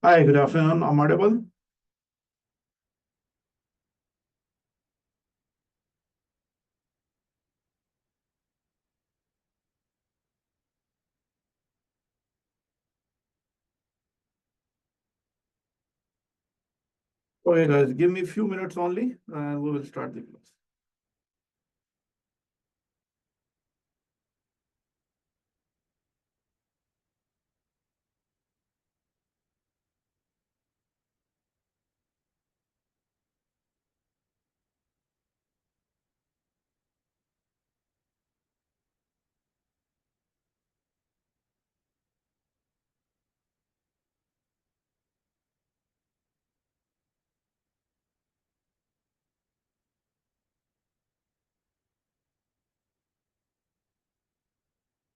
Hi, good afternoon. I'm audible. Okay, guys, give me a few minutes only, and we will start the class.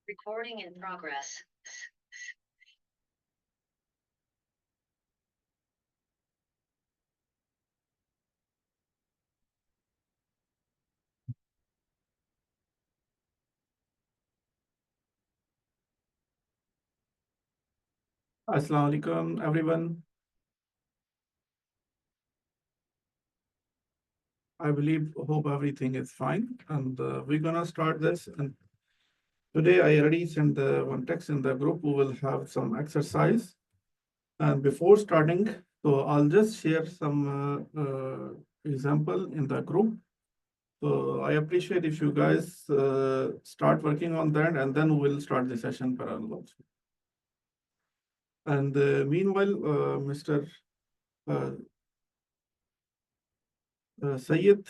Recording in progress. Assalamu alaikum, everyone. I hope everything is fine, and we're gonna start this. And today I already sent the one text in the group. We will have some exercise. And before starting, so I'll just share some example in the group. So I appreciate if you guys start working on that, and then we'll start the session parallel. And meanwhile, Mr. Uh, Sayed,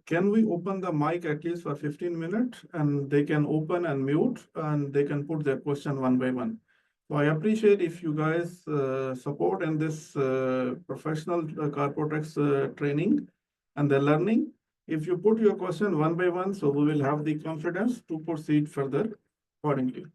can we open the mic at least for 15 minutes, and they can open and mute, and they can put their question one by one. So I appreciate if you guys support in this professional corporate tax training and the learning. If you put your question one by one, so we will have the confidence to proceed further accordingly.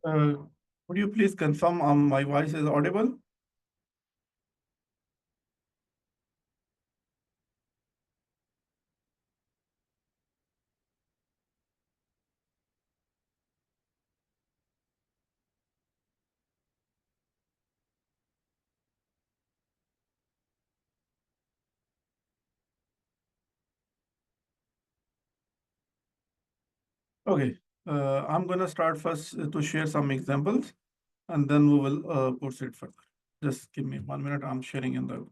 Uh, Would you please confirm my voice is audible? Okay, I'm gonna start first to share some examples, and then we will proceed further. Just give me 1 minute. I'm sharing in the.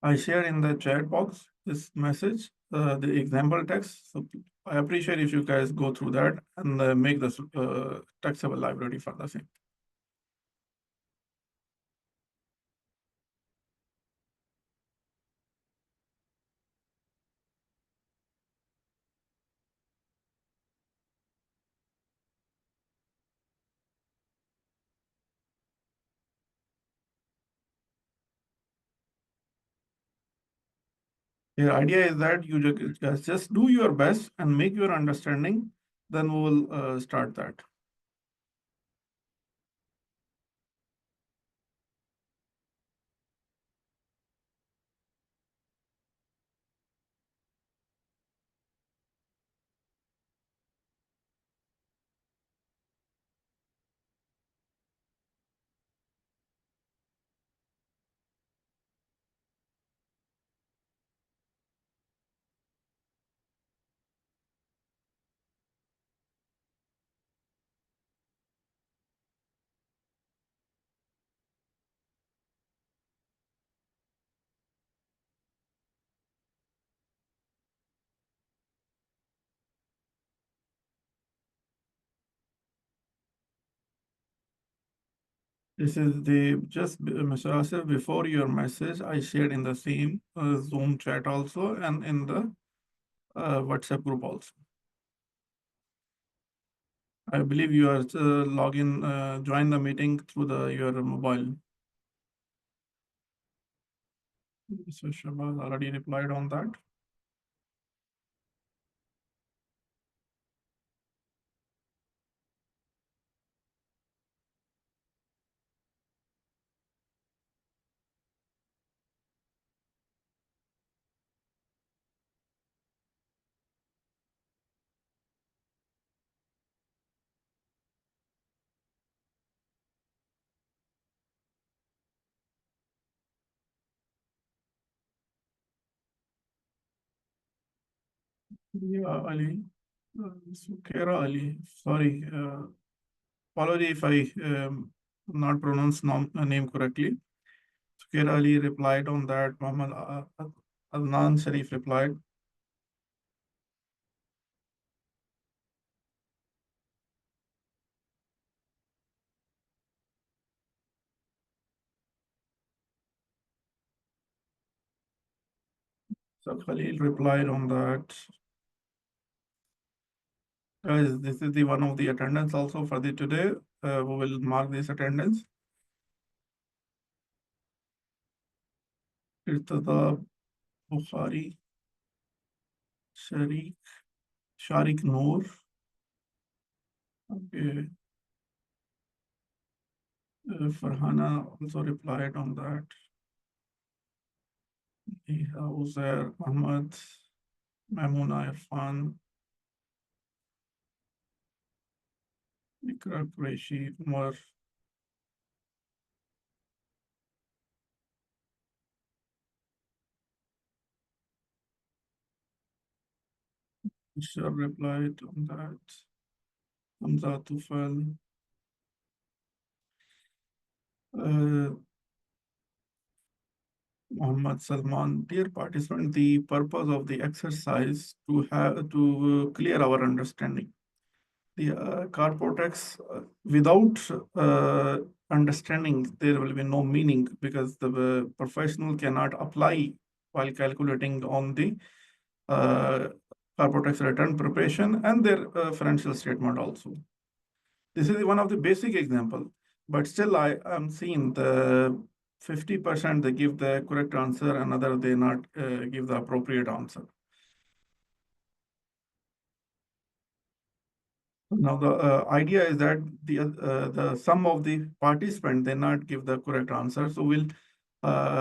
I share in the chat box this message, the example text. So I appreciate if you guys go through that and make the taxable library for the same. The idea is that you just do your best and make your understanding, then we will start that. This is Mr. Asif, before your message, I shared in the same Zoom chat also and in the WhatsApp group also. I believe you are join the meeting through your mobile. So Shabaz already replied on that. Yeah, Ali. Sukera Ali. Sorry. Apology if I not pronounce name correctly. Sukera Ali replied on that. Muhammad Adnan Sharif replied. So Khalil replied on that. Guys, this is the one of the attendance also for the today. We will mark this attendance. Irtada Bukhari, Sharik Noor. Okay. Farhana also replied on that. Uzair Ahmad, Mamuna Irfan, Ikra Qureshi, Umar. Ishar replied on that. Hamza Tufal. Muhammad Salman, dear participant, the purpose of the exercise to clear our understanding. The corporatex without understanding, there will be no meaning because the professional cannot apply while calculating on the uh, corporatex return preparation and their financial statement also. This is one of the basic example, but still I am seeing the 50% they give the correct answer, another they not give the appropriate answer. Now the idea is that the sum of the participant they not give the correct answer, so we'll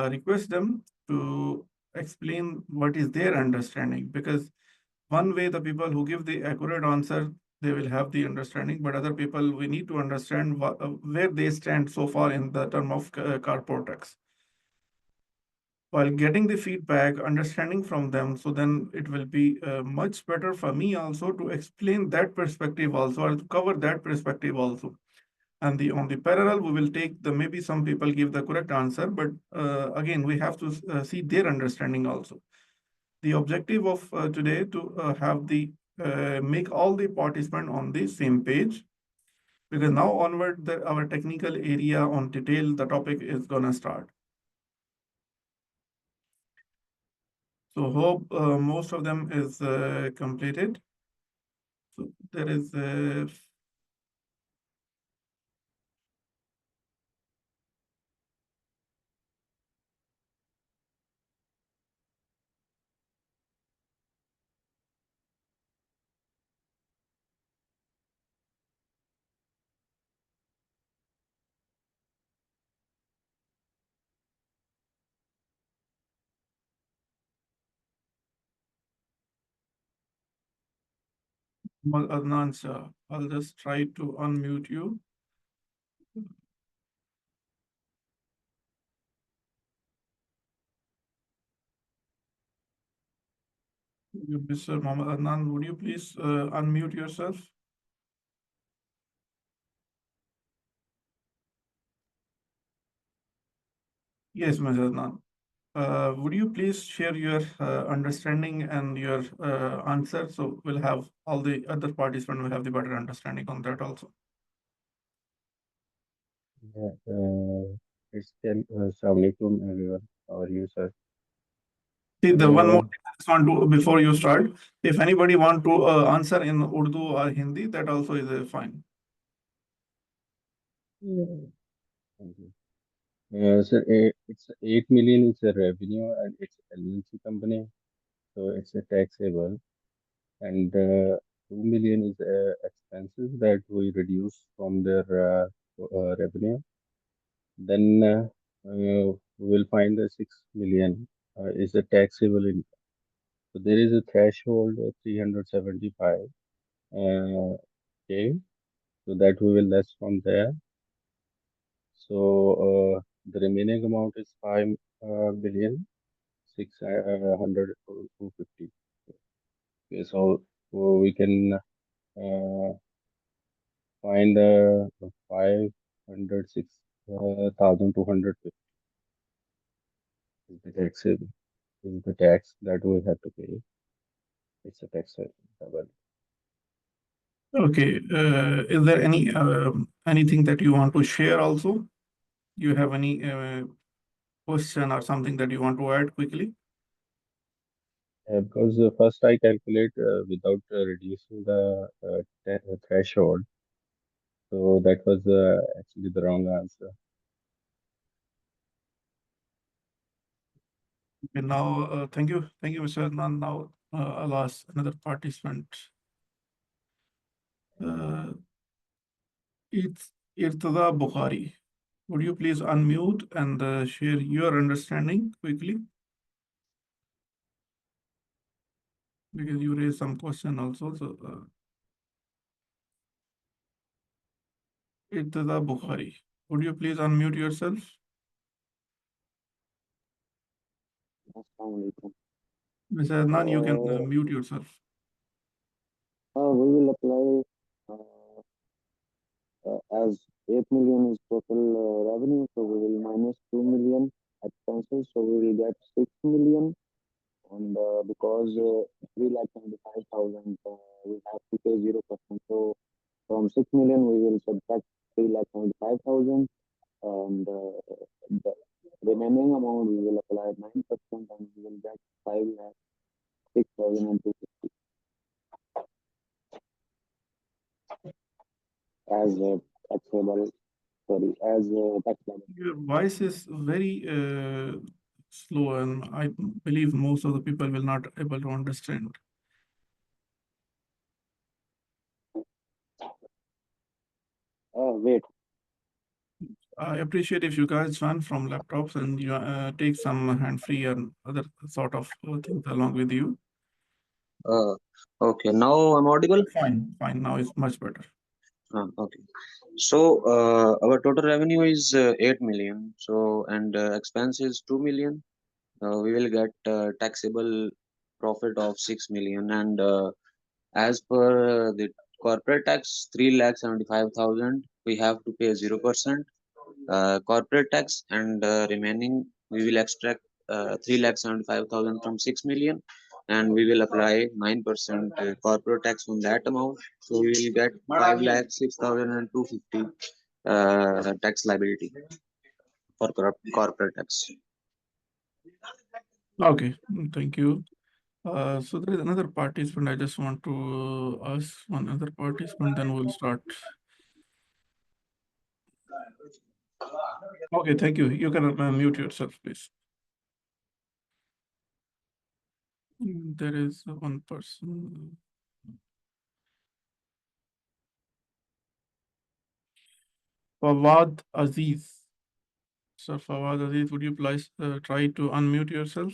request them to explain what is their understanding, because one way the people who give the accurate answer they will have the understanding, but other people we need to understand where they stand so far in the term of corporatex. While getting the feedback, understanding from them, so then it will be much better for me also to explain that perspective also, or to cover that perspective also. And on the parallel, we will take maybe some people give the correct answer, but again, we have to see their understanding also. The objective of today to have make all the participants on the same page, because now onward, our technical area on detail, the topic is gonna start. So hope most of them is completed. So there is Well, Adnan, sir, I'll just try to unmute you. Mr. Mohammed Adnan, would you please unmute yourself? Yes, Mr. Adnan. Would you please share your understanding and your answer? So we'll have all the other participants will have the better understanding on that also. Yeah, it's still Assalamualaikum everyone. How are you, sir? See, the one more Uh, thing I just want to, before you start, if anybody want to answer in Urdu or Hindi, that also is fine. yeah. Thank you. Sir, it's 8 million is a revenue and it's LLC company, so it's a taxable, and 2 million is expenses that we reduce from their revenue. Then we will find the 6 million is a taxable income. So there is a threshold of 375. Okay, so that we will less from there. So the remaining amount is 5,600,250. Okay, so we can find 506,250 is the tax that we have to pay. It's a tax double. Okay. Is there anything that you want to share also? You have any question or something that you want to add quickly? Because first I calculate without reducing the threshold, so that was actually the wrong answer. Okay, now, thank you, Mr. Adnan. Now, I'll ask another participant. It's Irtada Bukhari. Would you please unmute and share your understanding quickly? Because you raised some question also. So, Irtada Bukhari, would you please unmute yourself? Assalamualaikum. Mr. Adnan, you can mute yourself. We will apply as 8 million is total revenue, so we will minus 2 million expenses, so we will get 6 million. And because 3,75,000 we have to pay 0%, so from 6 million we will subtract 3,75,000, and the remaining amount we will apply 9%, and we will get 5,06,250 as taxable, sorry, as tax liability. Your voice is very slow, and I believe most of the people will not able to understand. Wait, I appreciate if you guys run from laptops and you take some hand-free and other sort of things along with you. okay, now I'm audible. Fine. Now it's much better. Okay. So our total revenue is 8 million. So and expense is 2 million. We will get taxable profit of 6 million, and as per the corporate tax 3,75,000 we have to pay 0% corporate tax, and remaining we will extract 3,75,000 from 6 million, and we will apply 9% corporate tax on that amount. So we will get 5,06,250 tax liability for corporate tax. Okay, thank you. So there is another participant. I just want to ask one other participant, then we'll start. Okay, thank you. You can mute yourself, please. There is one person. Fawad Aziz. Sir Fawad Aziz, would you please try to unmute yourself?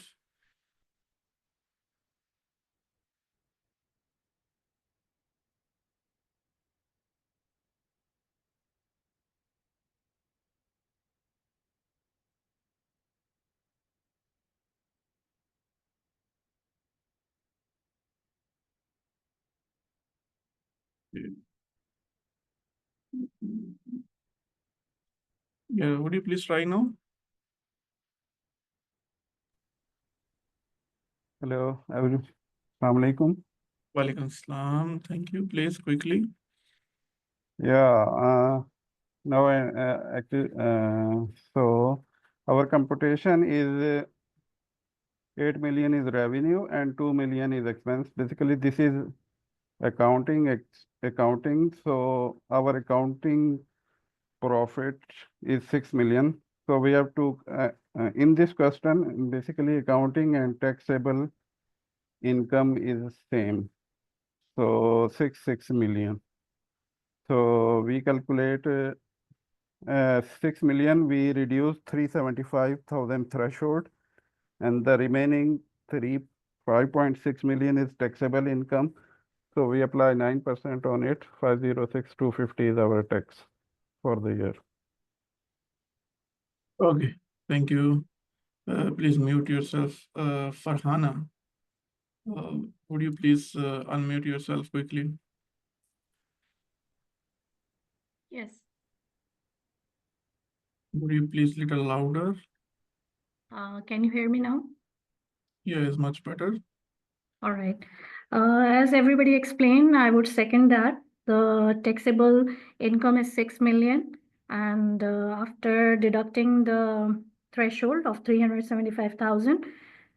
Yeah, would you please try now? Hello, everyone. Assalamu alaikum. Walaikum salam. Thank you. Please quickly. Yeah, now actually, so our computation is 8 million is revenue and 2 million is expense. Basically, this is accounting. So our accounting profit is 6 million. So we have to, in this question, basically accounting and taxable income is same. So 6 million. So we calculate 6 million, we reduce 375,000 threshold, and the remaining 5.6 million is taxable income. So we apply 9% on it. 506,250 is our tax for the year. Okay, thank you. Please mute yourself. Farhana, would you please unmute yourself quickly? Yes. Would you please little louder? Can you hear me now? Yeah, it's much better. All right. As everybody explained, I would second that. The taxable income is 6 million, and after deducting the threshold of 375,000,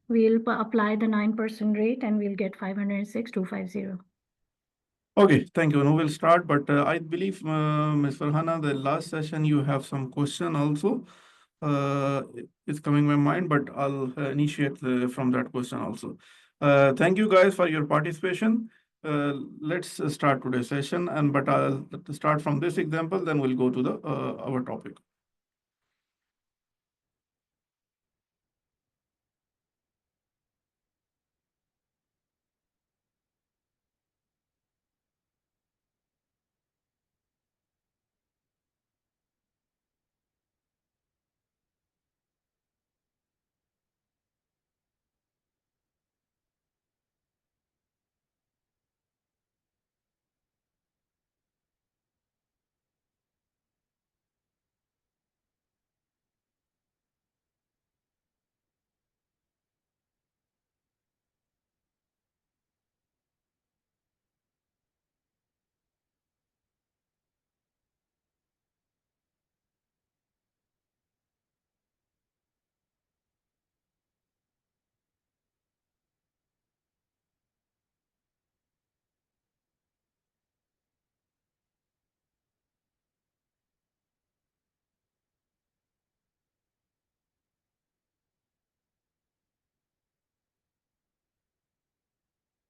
we'll apply the 9% rate and we'll get 506,250. Okay, thank you. Now we'll start, but I believe, Ms. Farhana, the last session you have some question also. It's coming in my mind, but I'll initiate from that question also. Thank you guys for your participation. Let's start today's session, but I'll start from this example, then we'll go to the our topic.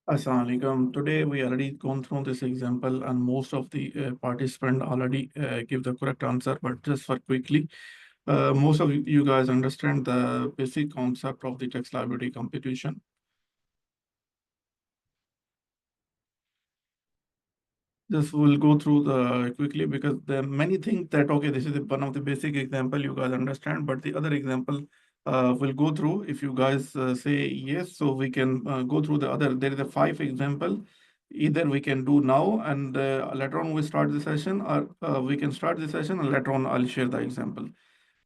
Assalamu alaikum. Today we already gone through this example and most of the participants already give the correct answer, but just for quickly, most of you guys understand the basic concept of the tax liability computation. Just we'll go through the quickly because there are many things that, okay, this is one of the basic example you guys understand, but the other example we'll go through. If you guys say yes, so we can go through the other. There is a 5 example. Either we can do now and later on we start the session, or we can start the session and later on I'll share the example.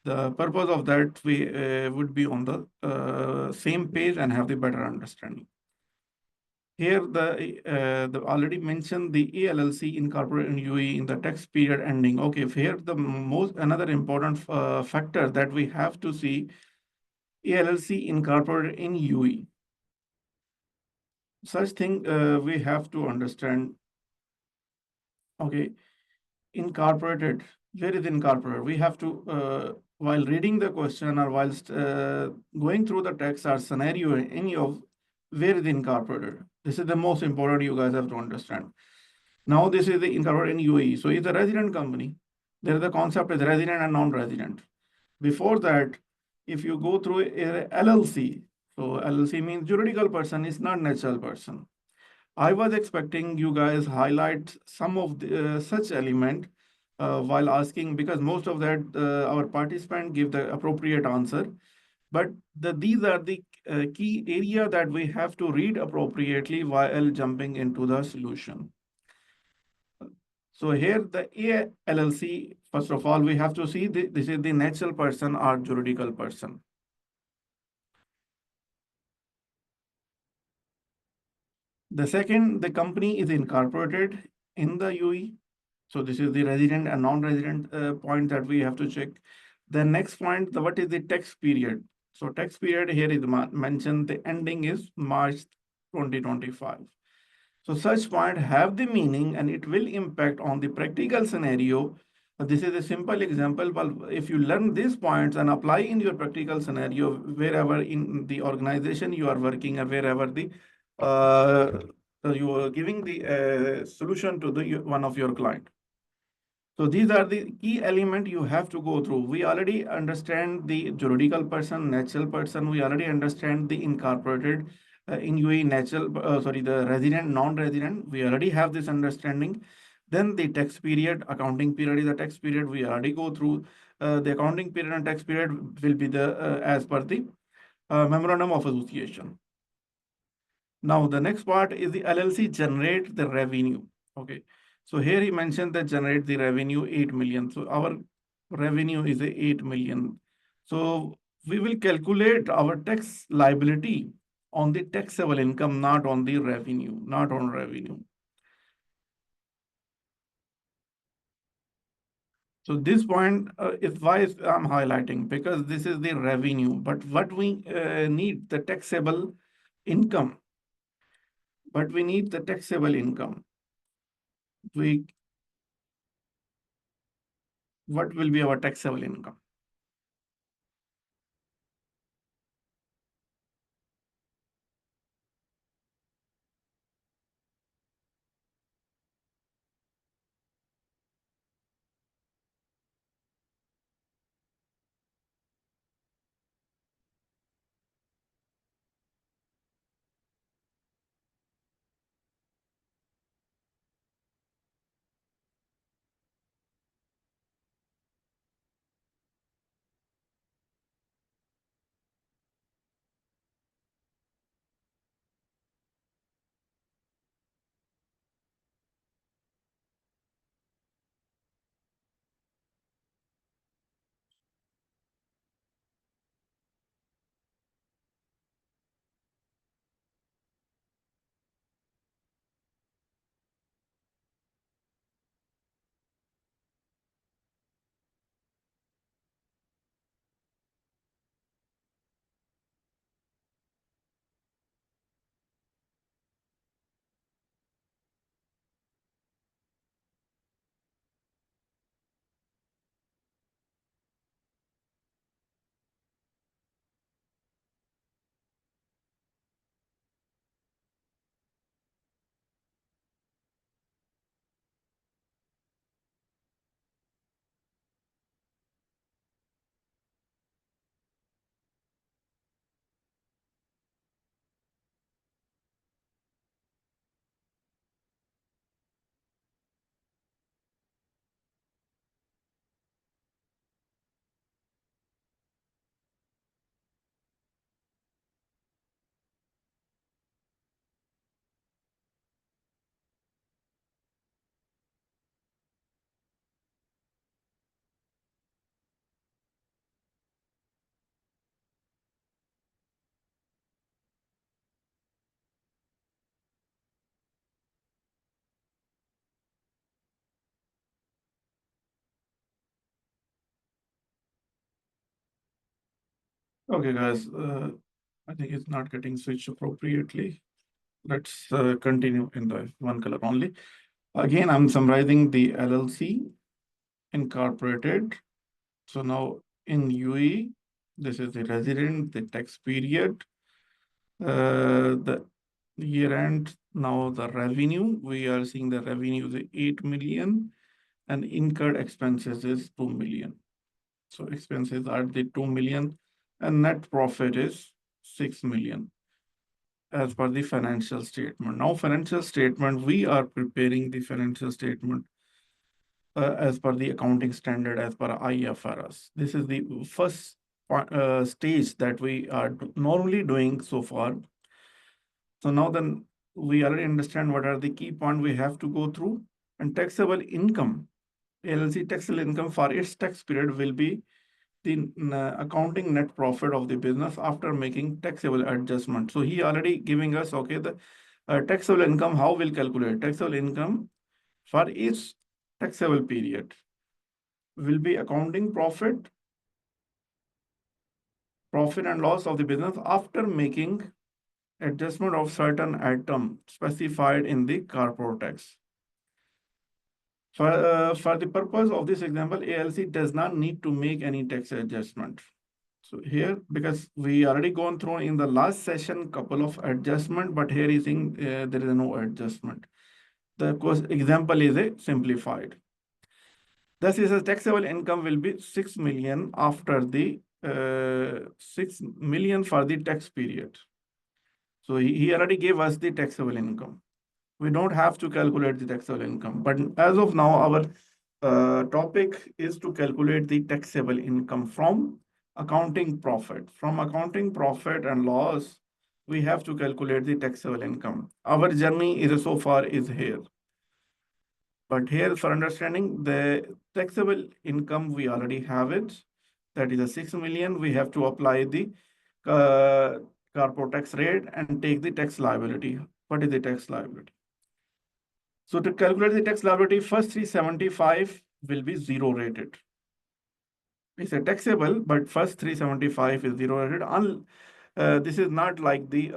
The purpose of that we would be on the same page and have the better understanding. Here, the already mentioned the ALLC incorporated in UAE in the tax period ending. Okay, here the another important factor that we have to see, ALLC incorporated in UAE. Such thing we have to understand. Okay, incorporated. Where is incorporated? We have to while reading the question or whilst going through the text or scenario, any of where is incorporated. This is the most important you guys have to understand. Now this is the incorporated in UAE. So it's a resident company. There the concept is resident and non-resident. Before that, if you go through a LLC, so LLC means juridical person, is not natural person. I was expecting you guys highlight some of the, such element while asking, because most of that our participant give the appropriate answer. But these are the key area that we have to read appropriately while jumping into the solution. So here the A LLC, first of all, we have to see this is the natural person or juridical person. The second, the company is incorporated in the UAE. So this is the resident and non-resident point that we have to check. The next point, what is the tax period? So tax period here is mentioned, the ending is March 2025. So such point have the meaning and it will impact on the practical scenario. This is a simple example, but if you learn these points and apply in your practical scenario, wherever in the organization you are working or wherever the you are giving the solution to the one of your client. So these are the key element you have to go through. We already understand the juridical person, natural person. We already understand the incorporated in UAE the resident, non-resident. We already have this understanding. Then the tax period, accounting period is the tax period. We already go through the accounting period and tax period will be the as per the memorandum of association. Now the next part is the LLC generate the revenue. Okay. So here he mentioned that generate the revenue 8 million. So our revenue is 8 million. So we will calculate our tax liability on the taxable income, not on the revenue, not on revenue. So this point is why I'm highlighting, because this is the revenue, but what we need the taxable income, but we need the taxable income. What will be our taxable income? Okay, guys, I think it's not getting switched appropriately. Let's continue in the one color only. Again, I'm summarizing the LLC incorporated. So now in UAE, this is the resident, the tax period, the year end. Now the revenue, we are seeing the revenue is 8 million and incurred expenses is 2 million. So expenses are the 2 million and net profit is 6 million as per the financial statement. Now financial statement, we are preparing the financial statement as per the accounting standard as per IFRS. This is the first stage that we are normally doing so far. So now then we already understand what are the key points we have to go through. and taxable income, LLC taxable income for its tax period will be the accounting net profit of the business after making taxable adjustment. So he already giving us, okay, the taxable income, how we'll calculate taxable income for each taxable period will be accounting profit and loss of the business after making adjustment of certain item specified in the corporate tax. For the purpose of this example, ALC does not need to make any tax adjustment. So here, because we already gone through in the last session couple of adjustment, but here is in there is no adjustment. The course example is a simplified. Thus, is a taxable income will be 6 million after the 6 million for the tax period. So he already gave us the taxable income. We don't have to calculate the taxable income, but as of now, our topic is to calculate the taxable income from accounting profit. From accounting profit and loss, we have to calculate the taxable income. Our journey is so far is here. But here for understanding the taxable income, we already have it. That is a 6 million. We have to apply the corporate tax rate and take the tax liability. What is the tax liability? So to calculate the tax liability, first 375 will be zero rated. It's a taxable, but first 375 is zero rated. This is not like the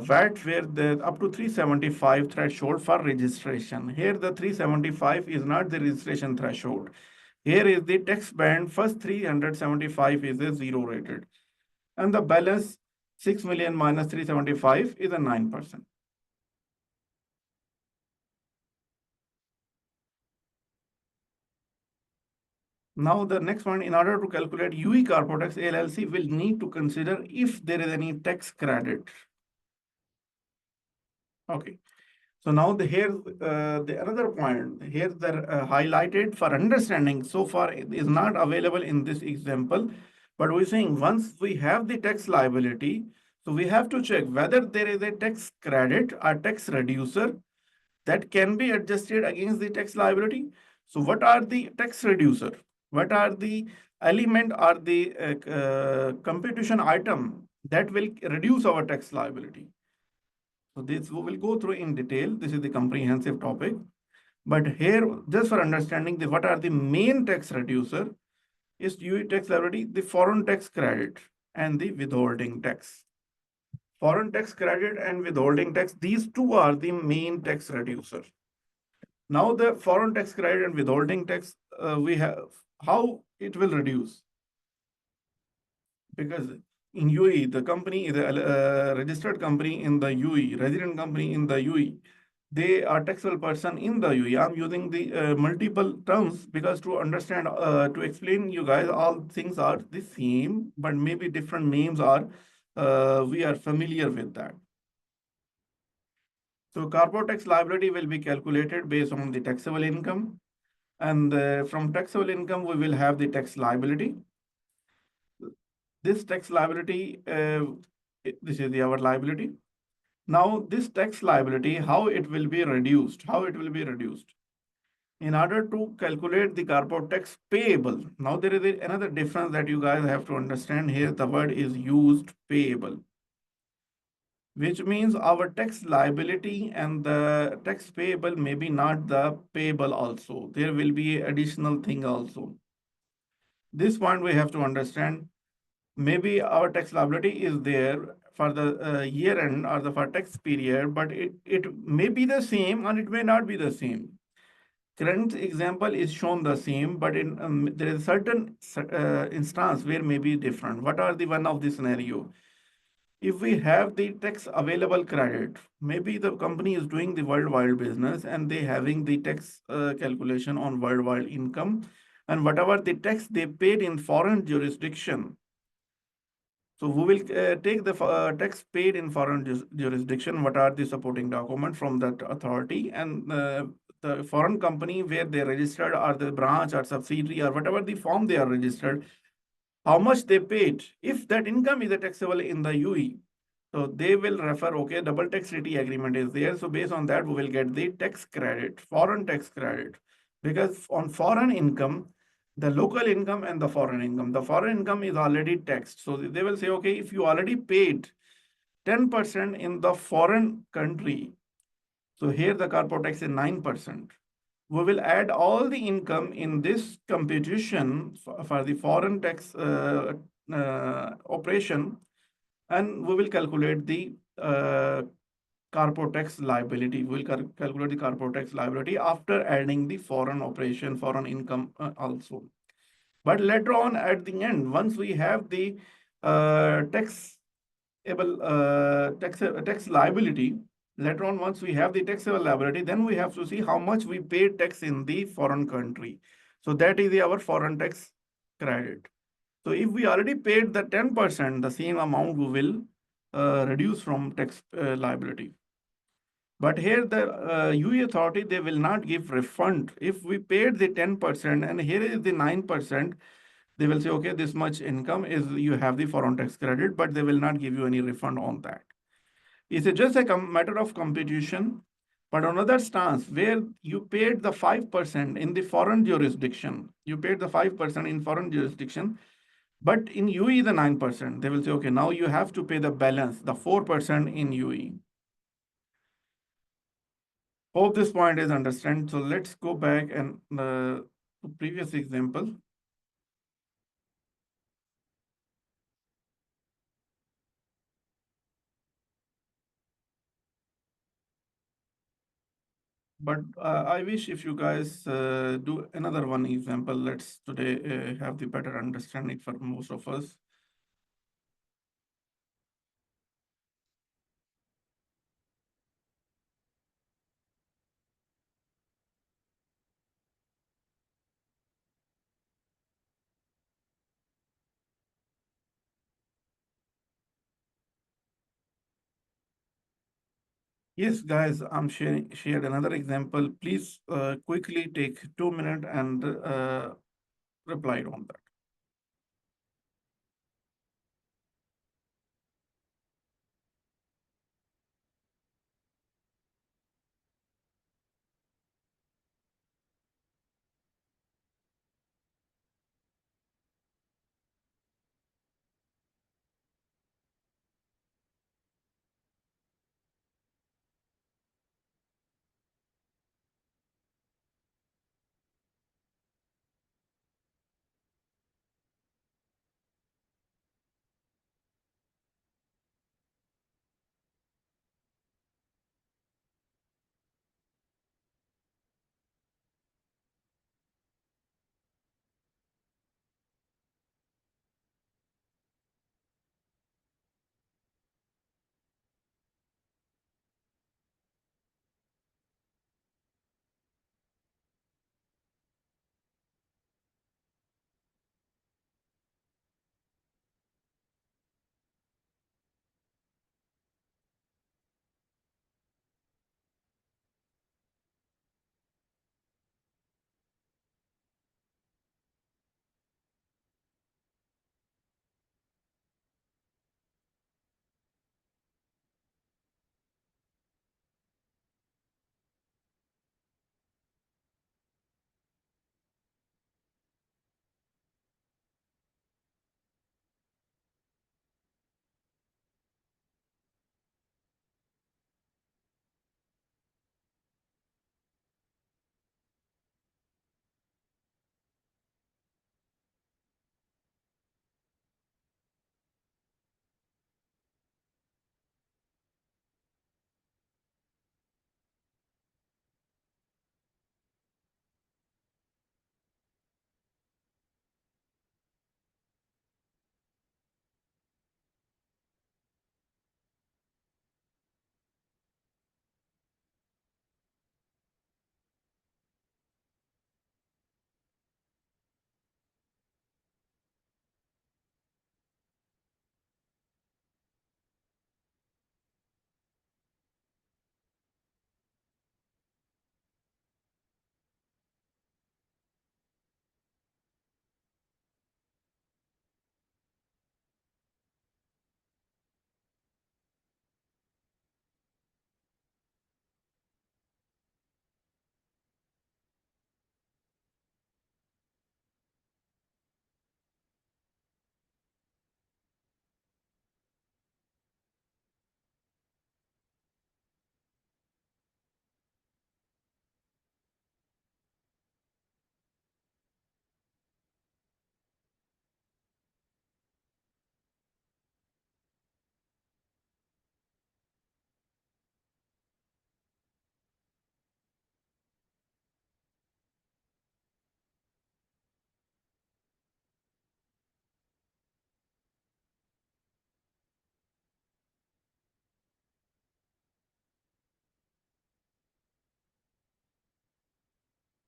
VAT where the up to 375 threshold for registration. Here the 375 is not the registration threshold. Here is the tax band. First 375 is a zero rated. And the balance 6 million minus 375 is a 9%. Now the next one, in order to calculate UAE Corporate Tax LLC will need to consider if there is any tax credit. Okay. So now the another point here that highlighted for understanding so far is not available in this example, but we're saying once we have the tax liability, so we have to check whether there is a tax credit or tax reducer that can be adjusted against the tax liability. So what are the tax reducer? What are the element or the computation item that will reduce our tax liability? So this we will go through in detail. This is the comprehensive topic. But here, just for understanding the what are the main tax reducer is UAE tax liability, the foreign tax credit and the withholding tax. Foreign tax credit and withholding tax, these two are the main tax reducer. Now the foreign tax credit and withholding tax, we have how it will reduce. Because in UAE, the company is a registered company in the UAE, resident company in the UAE. They are taxable person in the UAE. I'm using the multiple terms because to understand, to explain you guys, all things are the same, but maybe different names are, we are familiar with that. So corporate tax liability will be calculated based on the taxable income. And from taxable income, we will have the tax liability. This tax liability, this is our liability. Now this tax liability, how it will be reduced? How it will be reduced? In order to calculate the corporate tax payable, now there is another difference that you guys have to understand here. The word is used payable, which means our tax liability and the tax payable may be not the payable also. There will be additional thing also. This point we have to understand. Maybe our tax liability is there for the year end or the for tax period, but it may be the same and it may not be the same. Current example is shown the same, but in there is certain instance where may be different. What are the one of the scenario? If we have the tax available credit, maybe the company is doing the worldwide business and they having the tax calculation on worldwide income, and whatever the tax they paid in foreign jurisdiction. So we will take the tax paid in foreign jurisdiction. What are the supporting documents from that authority, and the foreign company where they registered or the branch or subsidiary or whatever the form they are registered, how much they paid. If that income is taxable in the UAE, So they will refer, okay, double tax treaty agreement is there. So based on that, we will get the tax credit, foreign tax credit. Because on foreign income, the local income and the foreign income is already taxed. So they will say, okay, if you already paid 10% in the foreign country, so here the corporate tax is 9%. We will add all the income in this computation for the foreign tax operation, and we will calculate the corporate tax liability. We will calculate the corporate tax liability after adding the foreign operation, foreign income also. But later on at the end, once we have the tax liability, later on, once we have the taxable liability, then we have to see how much we paid tax in the foreign country. So that is our foreign tax credit. So if we already paid the 10%, the same amount we will reduce from tax liability. But here the UAE authority, they will not give refund. If we paid the 10% and here is the 9%, they will say, okay, this much income is, you have the foreign tax credit, but they will not give you any refund on that. It's just a matter of computation. But another stance where you paid the 5% in the foreign jurisdiction, you paid the 5% in foreign jurisdiction, but in UAE the 9%, they will say, okay, now you have to pay the balance, the 4% in UAE. Hope this point is understood. So let's go back and the previous example. But I wish if you guys do another one example, let's today have the better understanding for most of us. Yes, guys, I'm shared another example. Please quickly take 2 minutes and reply on that.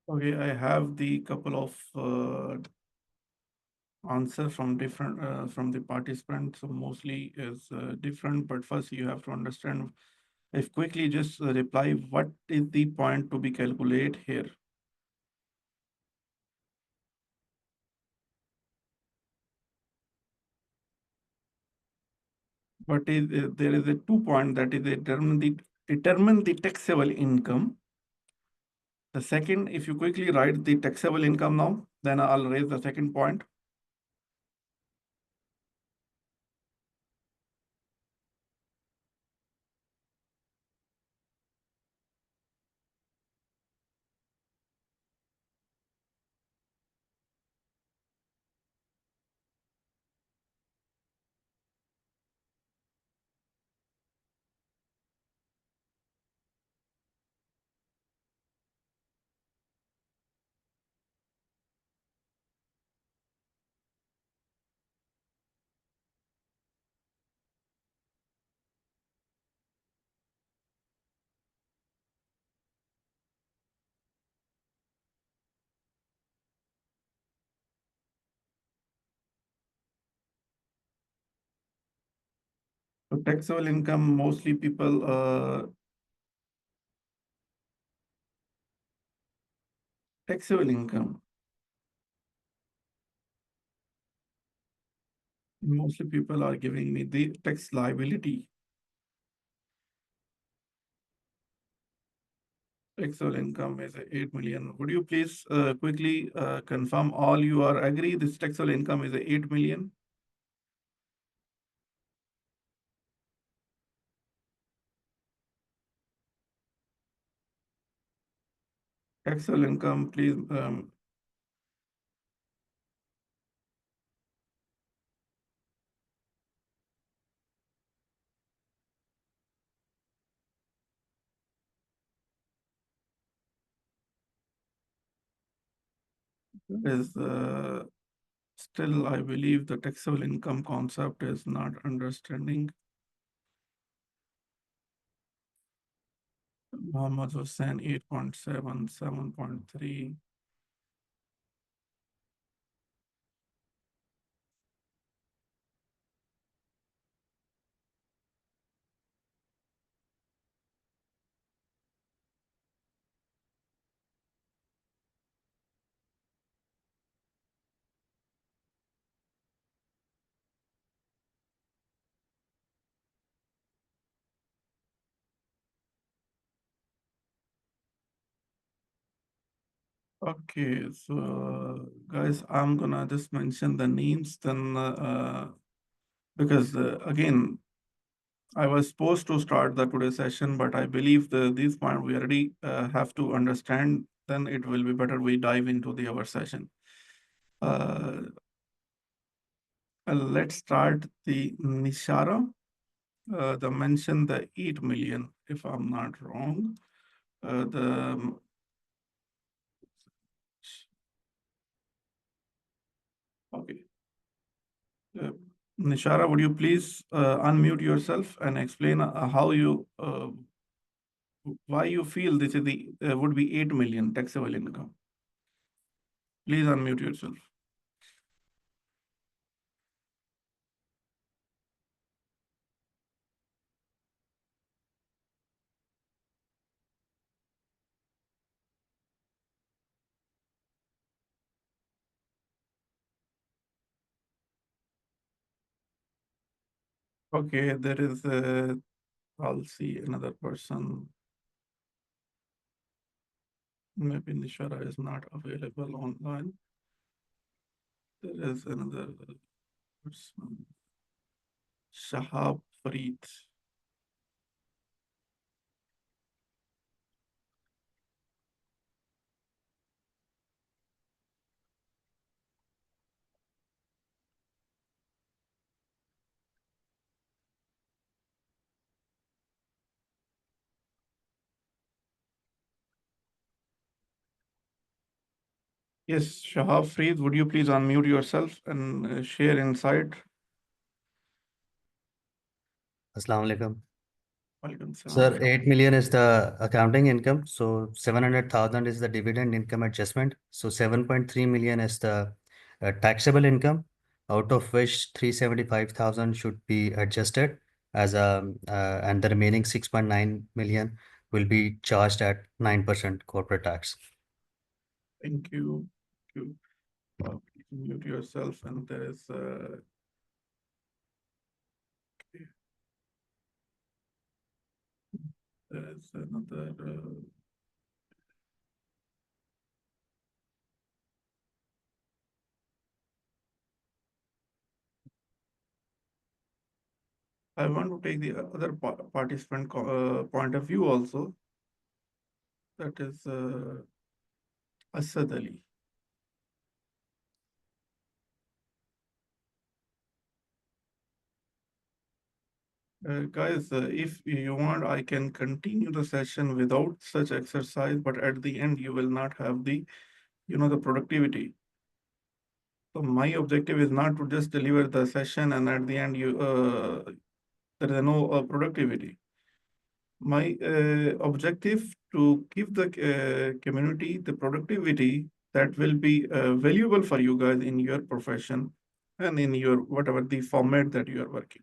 Okay, I have the couple of answer from different from the participants. So mostly is different, but first you have to understand. If quickly just reply, what is the point to be calculated here? But there is a 2 point that is determine the taxable income. The second, if you quickly write the taxable income now, then I'll raise the second point. So taxable income, mostly people taxable income. Mostly people are giving me the tax liability. Taxable income is 8 million. Would you please quickly confirm all you are agree this taxable income is 8 million? Taxable income, please. Is still, I believe the taxable income concept is not understanding. Muhammad Hussain 8.7, 7.3. Okay, so guys, I'm gonna just mention the names then because again, I was supposed to start the today's session, but I believe these points we already have to understand. Then it will be better we dive into our session. Let's start the Nishara. The mention the 8 million, if I'm not wrong. Okay. Nishara, would you please unmute yourself and explain how you why you feel this is the would be 8 million taxable income? Please unmute yourself. Okay, there is I'll see another person. Maybe Nishara is not available online. There is another person. Shahab Farid. Yes, Shahab Farid, would you please unmute yourself and share insight? Assalamu alaikum. Welcome, Sir, 8 million is the accounting income. So 700,000 is the dividend income adjustment. So 7.3 million is the taxable income, out of which 375,000 should be adjusted as and the remaining 6.9 million will be charged at 9% corporate tax. Thank you. Thank you. Please mute yourself, and there is okay. There is another. I want to take the other participant point of view also. That is Asad Ali. Guys, if you want, I can continue the session without such exercise, but at the end, you will not have the, the productivity. So my objective is not to just deliver the session and at the end, there is no productivity. My objective to give the community the productivity that will be valuable for you guys in your profession and in your whatever the format that you are working.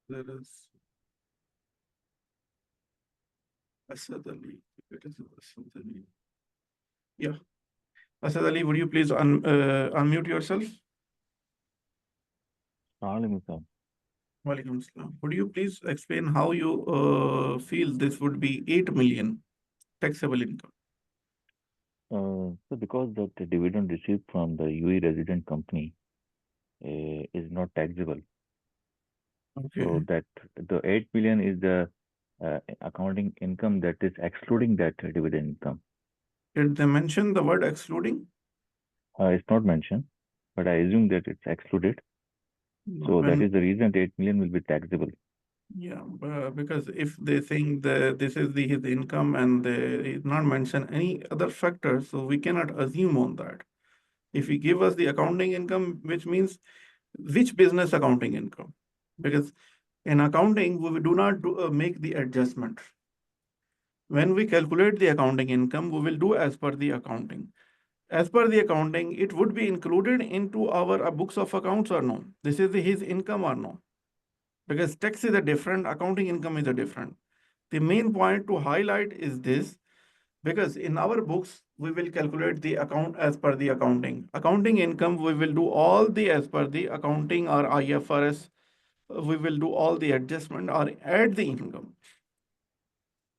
There is Asad Ali. It is Asad Ali. Yeah. Asad Ali, would you please unmute yourself? Walaikum. Walaikum salam. Would you please explain how you feel this would be 8 million taxable income? So because that the dividend received from the UAE resident company is not taxable. Okay. So that the 8 million is the accounting income that is excluding that dividend income. Did they mention the word excluding? It's not mentioned, but I assume that it's excluded. So that is the reason the 8 million will be taxable. Yeah, because if they think that this is his income and they not mention any other factors, so we cannot assume on that. If you give us the accounting income, which means which business accounting income? Because in accounting, we do not make the adjustment. When we calculate the accounting income, we will do as per the accounting. As per the accounting, it would be included into our books of accounts or no? This is his income or no? Because tax is a different, accounting income is a different. The main point to highlight is this, because in our books, we will calculate the account as per the accounting. Accounting income, we will do all the as per the accounting or IFRS. We will do all the adjustment or add the income.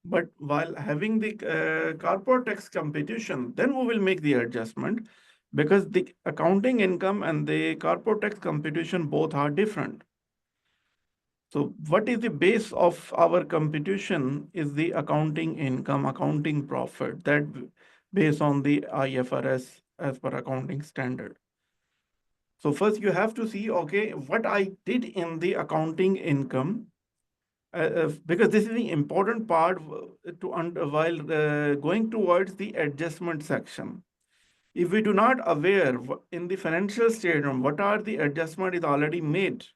But while having the corporate tax computation, then we will make the adjustment because the accounting income and the corporate tax computation both are different. So what is the base of our computation is the accounting income, accounting profit that based on the IFRS as per accounting standard. So first you have to see, okay, what I did in the accounting income, because this is the important part while going towards the adjustment section. If we do not aware in the financial statement, what are the adjustment is already made,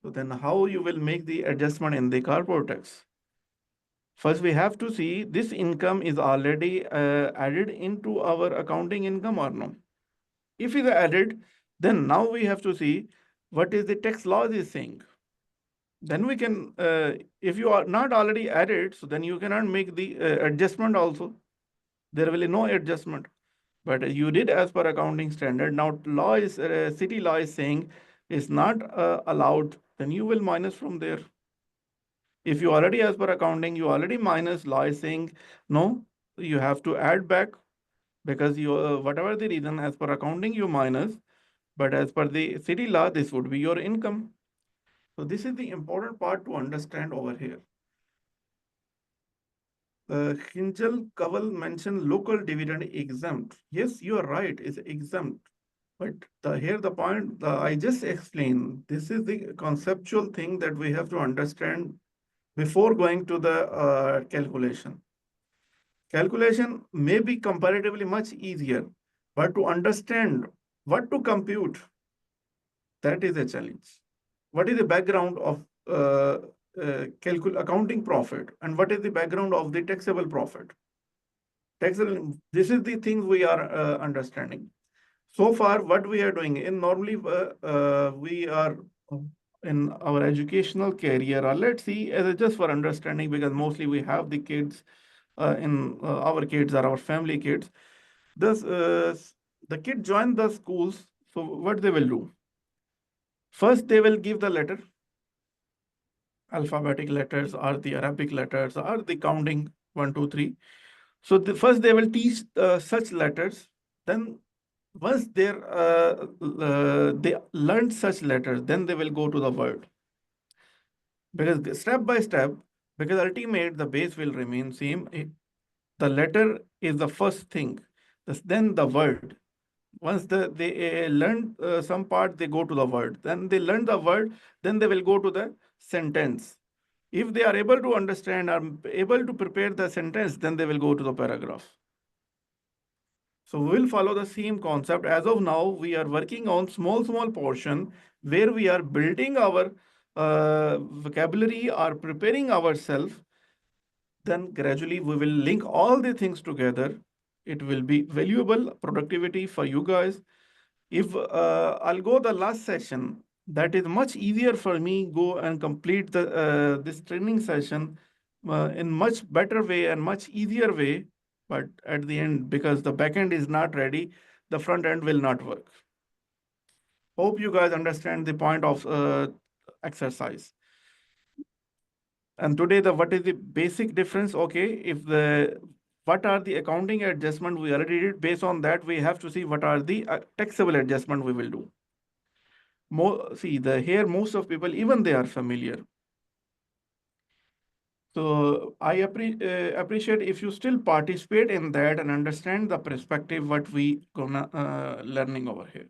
so then how you will make the adjustment in the corporate tax? First, we have to see this income is already added into our accounting income or no. If it is added, then now we have to see what is the tax law is saying. Then we can, if you are not already added, so then you cannot make the adjustment also. There will be no adjustment. But you did as per accounting standard. Now law is, city law is saying is not allowed, then you will minus from there. If you already as per accounting, you already minus, law is saying, no, you have to add back because you, whatever the reason as per accounting, you minus, but as per the city law, this would be your income. So this is the important part to understand over here. Hinjal Kaval mentioned local dividend exempt. Yes, you are right, it's exempt. But here the point I just explained, this is the conceptual thing that we have to understand before going to the calculation. Calculation may be comparatively much easier, but to understand what to compute, that is a challenge. what is the background of accounting profit, and what is the background of the taxable profit. Taxable, this is the thing we are understanding. So far, what we are doing in normally we are in our educational career, or let's see, as just for understanding, because mostly we have the kids in our kids or our family kids. This the kid join the schools. So what they will do? First, they will give the letter, alphabetic letters, or the Arabic letters, or the counting 1, 2, 3. So first they will teach such letters. Then once they learn such letters, then they will go to the word. Because step by step, because ultimate the base will remain same. The letter is the first thing. Then the word. Once they learn some part, they go to the word. Then they learn the word, then they will go to the sentence. If they are able to understand or able to prepare the sentence, then they will go to the paragraph. So we will follow the same concept. As of now, we are working on small portion where we are building our vocabulary or preparing ourselves. Then gradually we will link all the things together. It will be valuable productivity for you guys. If I'll go the last session, that is much easier for me go and complete the this training session in much better way and much easier way. But at the end, because the backend is not ready, the front end will not work. Hope you guys understand the point of exercise. And today, what is the basic difference? Okay, if what are the accounting adjustment we already did, based on that, we have to see what are the taxable adjustment we will do. See, here most of people, even they are familiar. So I appreciate if you still participate in that and understand the perspective what we gonna learning over here.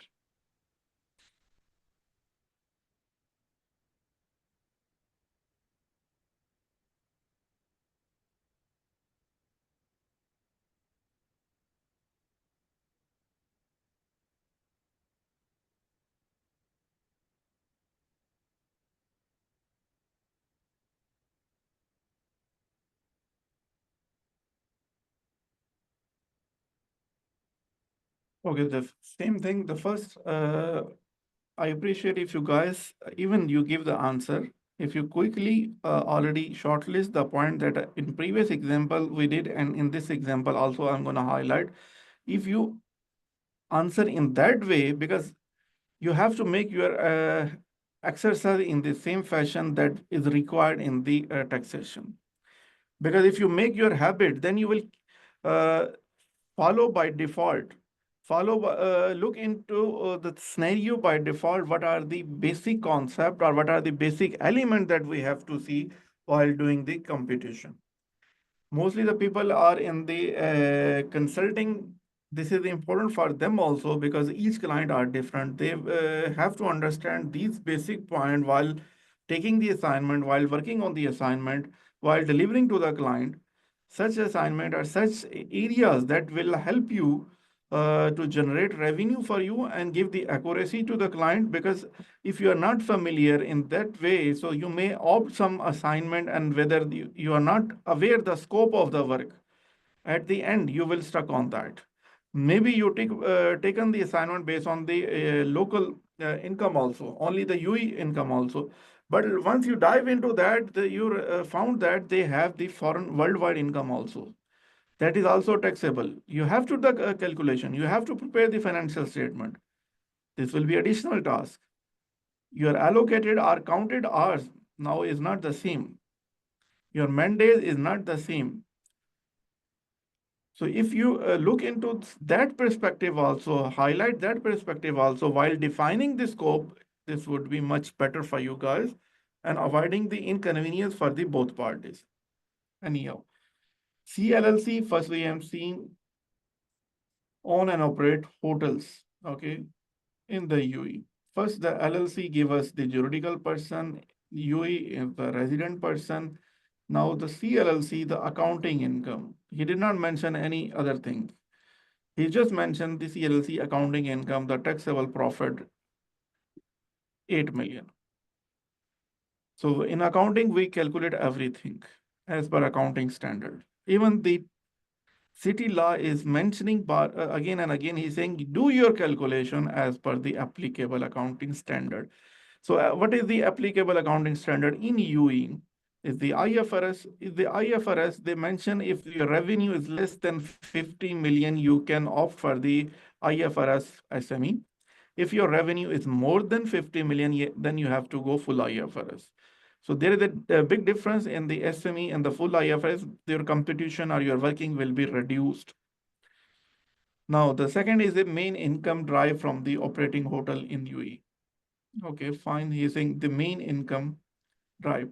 Okay, the same thing. The first, I appreciate if you guys, even you give the answer. If you quickly already shortlist the point that in previous example we did, and in this example also I'm going to highlight. If you answer in that way, because you have to make your exercise in the same fashion that is required in the taxation. Because if you make your habit, then you will follow by default. Look into the scenario by default. What are the basic concept or what are the basic element that we have to see while doing the computation? Mostly the people are in the consulting. This is important for them also because each client are different. They have to understand these basic points while taking the assignment, while working on the assignment, while delivering to the client. Such assignment are such areas that will help you to generate revenue for you and give the accuracy to the client, because if you are not familiar in that way, so you may opt some assignment, and whether you are not aware the scope of the work, at the end you will stuck on that. Maybe you taken the assignment based on the local income also, only the UE income also. But once you dive into that, you found that they have the foreign worldwide income also. That is also taxable. You have to do the calculation. You have to prepare the financial statement. This will be additional task. Your allocated or counted hours now is not the same. Your mandate is not the same. So if you look into that perspective also, highlight that perspective also while defining the scope, this would be much better for you guys and avoiding the inconvenience for the both parties. Anyhow, CLLC, firstly, I'm seeing own and operate hotels, okay, in the UAE. First, the LLC give us the juridical person, UAE is the resident person. Now the CLLC, the accounting income. He did not mention any other thing. He just mentioned the CLLC accounting income, the taxable profit, 8 million. So in accounting, we calculate everything as per accounting standard. Even the city law is mentioning again and again, he's saying, do your calculation as per the applicable accounting standard. So what is the applicable accounting standard in UAE? Is the IFRS. Is the IFRS, they mention if your revenue is less than 50 million, you can opt for the IFRS SME. If your revenue is more than 50 million, then you have to go full IFRS. So there is a big difference in the SME and the full IFRS. Your computation or your working will be reduced. Now, the second is the main income derived from the operating hotel in UAE. Okay, fine. He's saying the main income drive.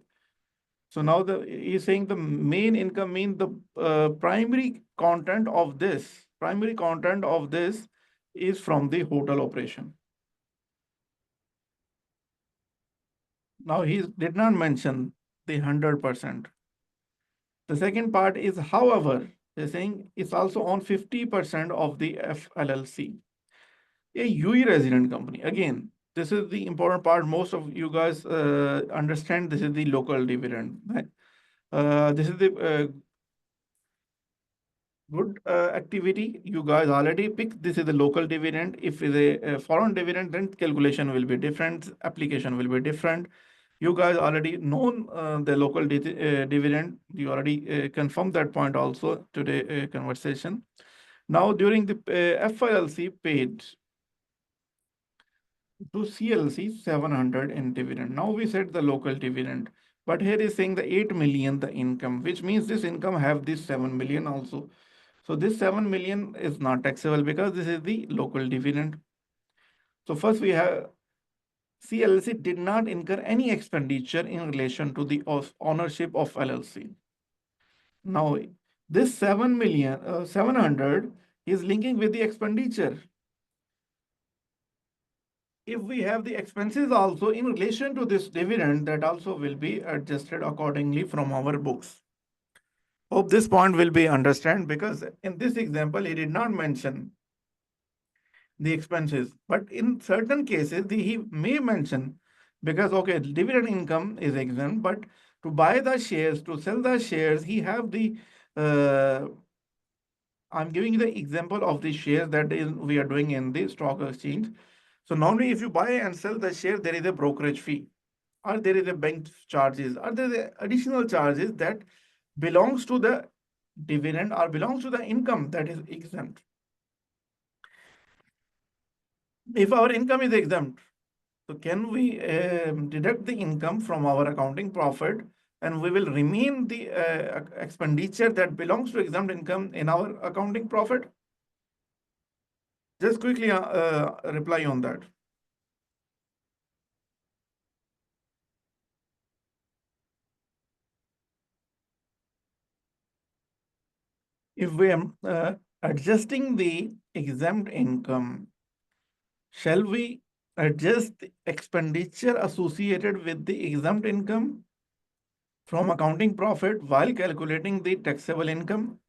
So now he's saying the main income means the primary content of this is from the hotel operation. Now he did not mention the 100%. The second part is, however, they're saying it's also on 50% of the FLLC. A UAE resident company. Again, this is the important part. Most of you guys understand this is the local dividend. Right? This is the good activity. You guys already picked. This is the local dividend. If it's a foreign dividend, then calculation will be different. Application will be different. You guys already known the local dividend. You already confirmed that point also today conversation. Now during the FLLC paid to CLC 700 in dividend. Now we said the local dividend, but here is saying the 8 million the income, which means this income have this 7 million also. So this 7 million is not taxable because this is the local dividend. So first we have CLC did not incur any expenditure in relation to the ownership of LLC. Now this 7 million, 700 is linking with the expenditure. If we have the expenses also in relation to this dividend, that also will be adjusted accordingly from our books. Hope this point will be understood, because in this example, he did not mention the expenses, but in certain cases, he may mention, because, okay, dividend income is exempt, but to buy the shares, to sell the shares, he have the, I'm giving you the example of the shares that we are doing in the stock exchange. So normally if you buy and sell the share, there is a brokerage fee, or there is a bank charges, or there is additional charges that belongs to the dividend or belongs to the income that is exempt. If our income is exempt, so can we deduct the income from our accounting profit, and we will remain the expenditure that belongs to exempt income in our accounting profit? Just quickly reply on that. If we are adjusting the exempt income, shall we adjust the expenditure associated with the exempt income from accounting profit while calculating the taxable income?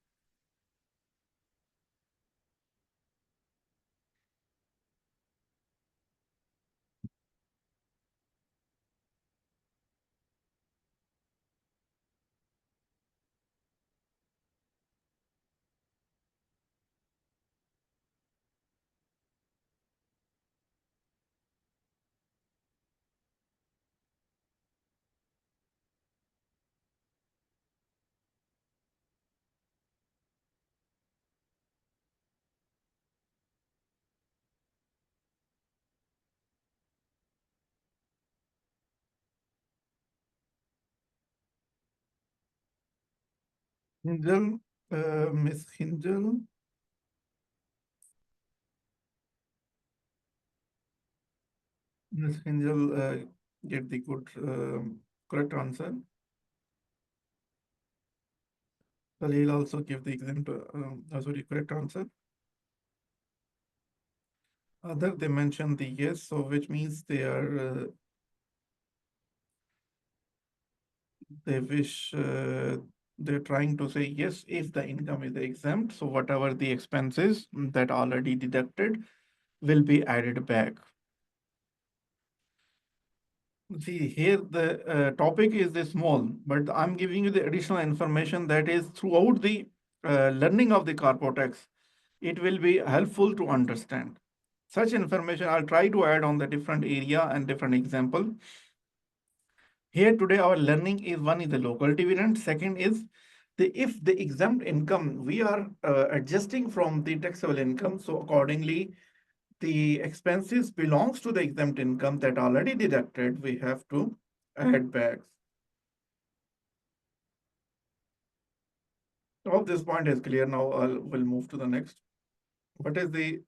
Hinjal, Miss Hinjal. Miss Hinjal get the good correct answer. Khalil also give the correct answer. Other they mentioned the yes, so which means they are they wish they're trying to say yes if the income is exempt. So whatever the expenses that already deducted will be added back. See, here the topic is this small, but I'm giving you the additional information that is throughout the learning of the corporate tax. It will be helpful to understand. Such information I'll try to add on the different area and different example. Here today our learning is one is the local dividend, second is if the exempt income we are adjusting from the taxable income, so accordingly the expenses belongs to the exempt income that already deducted, we have to add back. Hope this point is clear now. We'll move to the next. What is the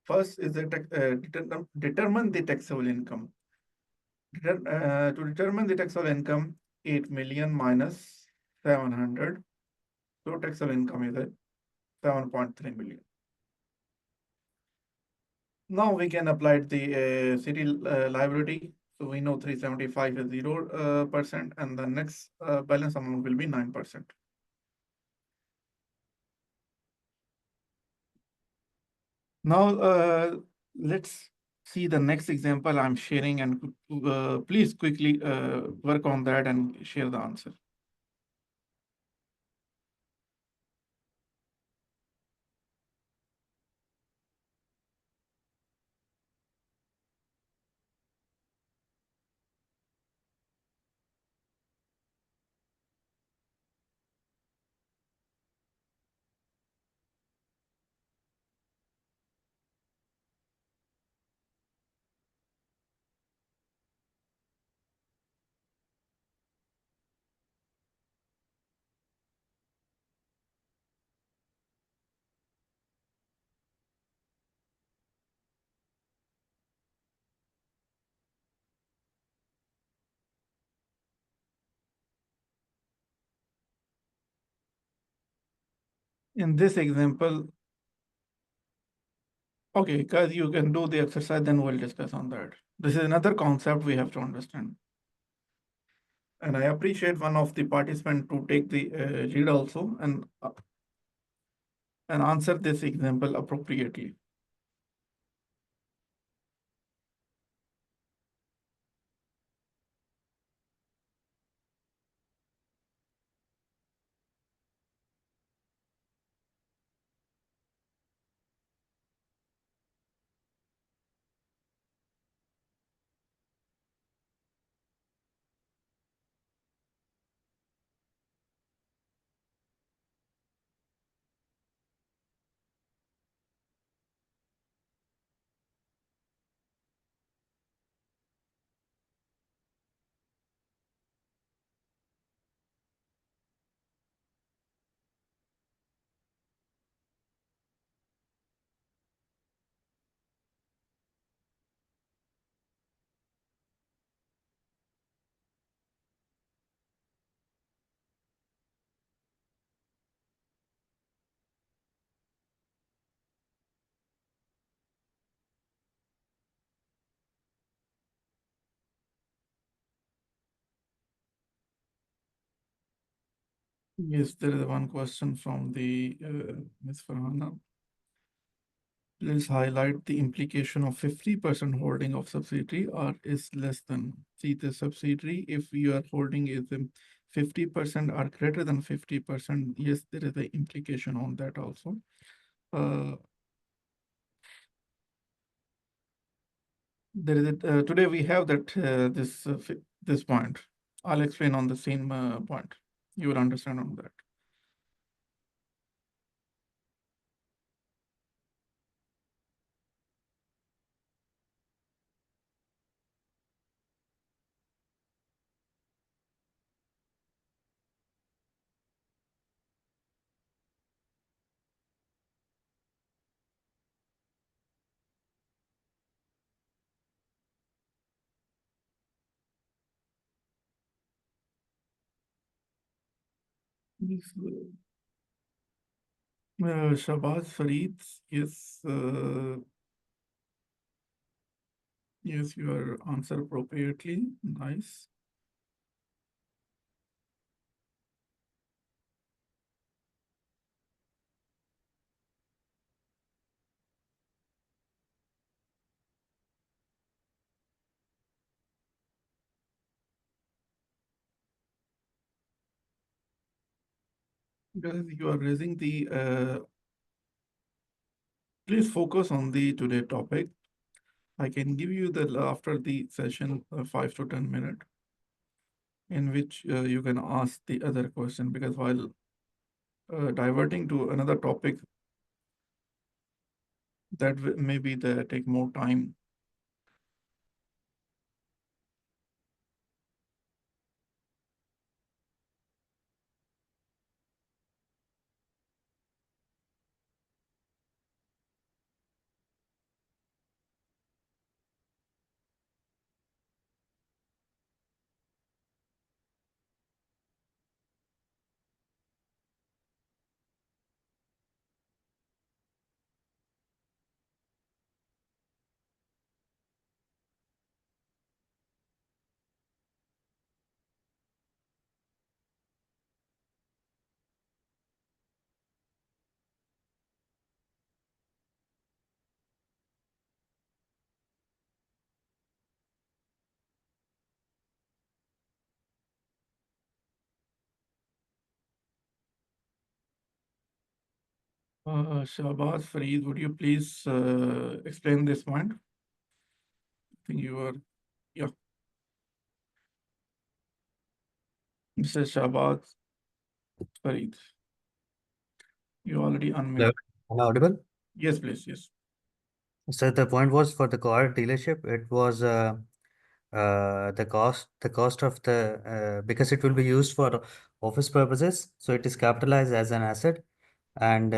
first is the determine the taxable income. To determine the taxable income, 8 million minus 700. So taxable income is at 7.3 million. Now we can apply the city liability. So we know 375 is 0%, and the next balance amount will be 9%. Now let's see the next example I'm sharing, and please quickly work on that and share the answer. In this example, okay, guys, you can do the exercise, then we'll discuss on that. This is another concept we have to understand. And I appreciate one of the participants to take the read also and answer this example appropriately. Yes, there is one question from the Ms. Farhana. Please highlight the implication of 50% holding of subsidiary or is less than. See the subsidiary, if your holding is 50% or greater than 50%, yes, there is an implication on that also. There is today we have that this point. I'll explain on the same point. You will understand on that. Yes, Shabazz Farid, yes, yes, your answer appropriately. Nice. Guys, you are raising the, please focus on the today topic. I can give you the, after the session, 5 to 10 minutes in which you can ask the other question, because while diverting to another topic, that maybe they take more time. Shahbaz Fareed, would you please explain this point? I think you are, yeah. Mr. Shahbaz Fareed, you already Hello, unmuted. am I audible? Yes, please, yes. So the point was for the car dealership, it was the cost of the because it will be used for office purposes, so it is capitalized as an asset, and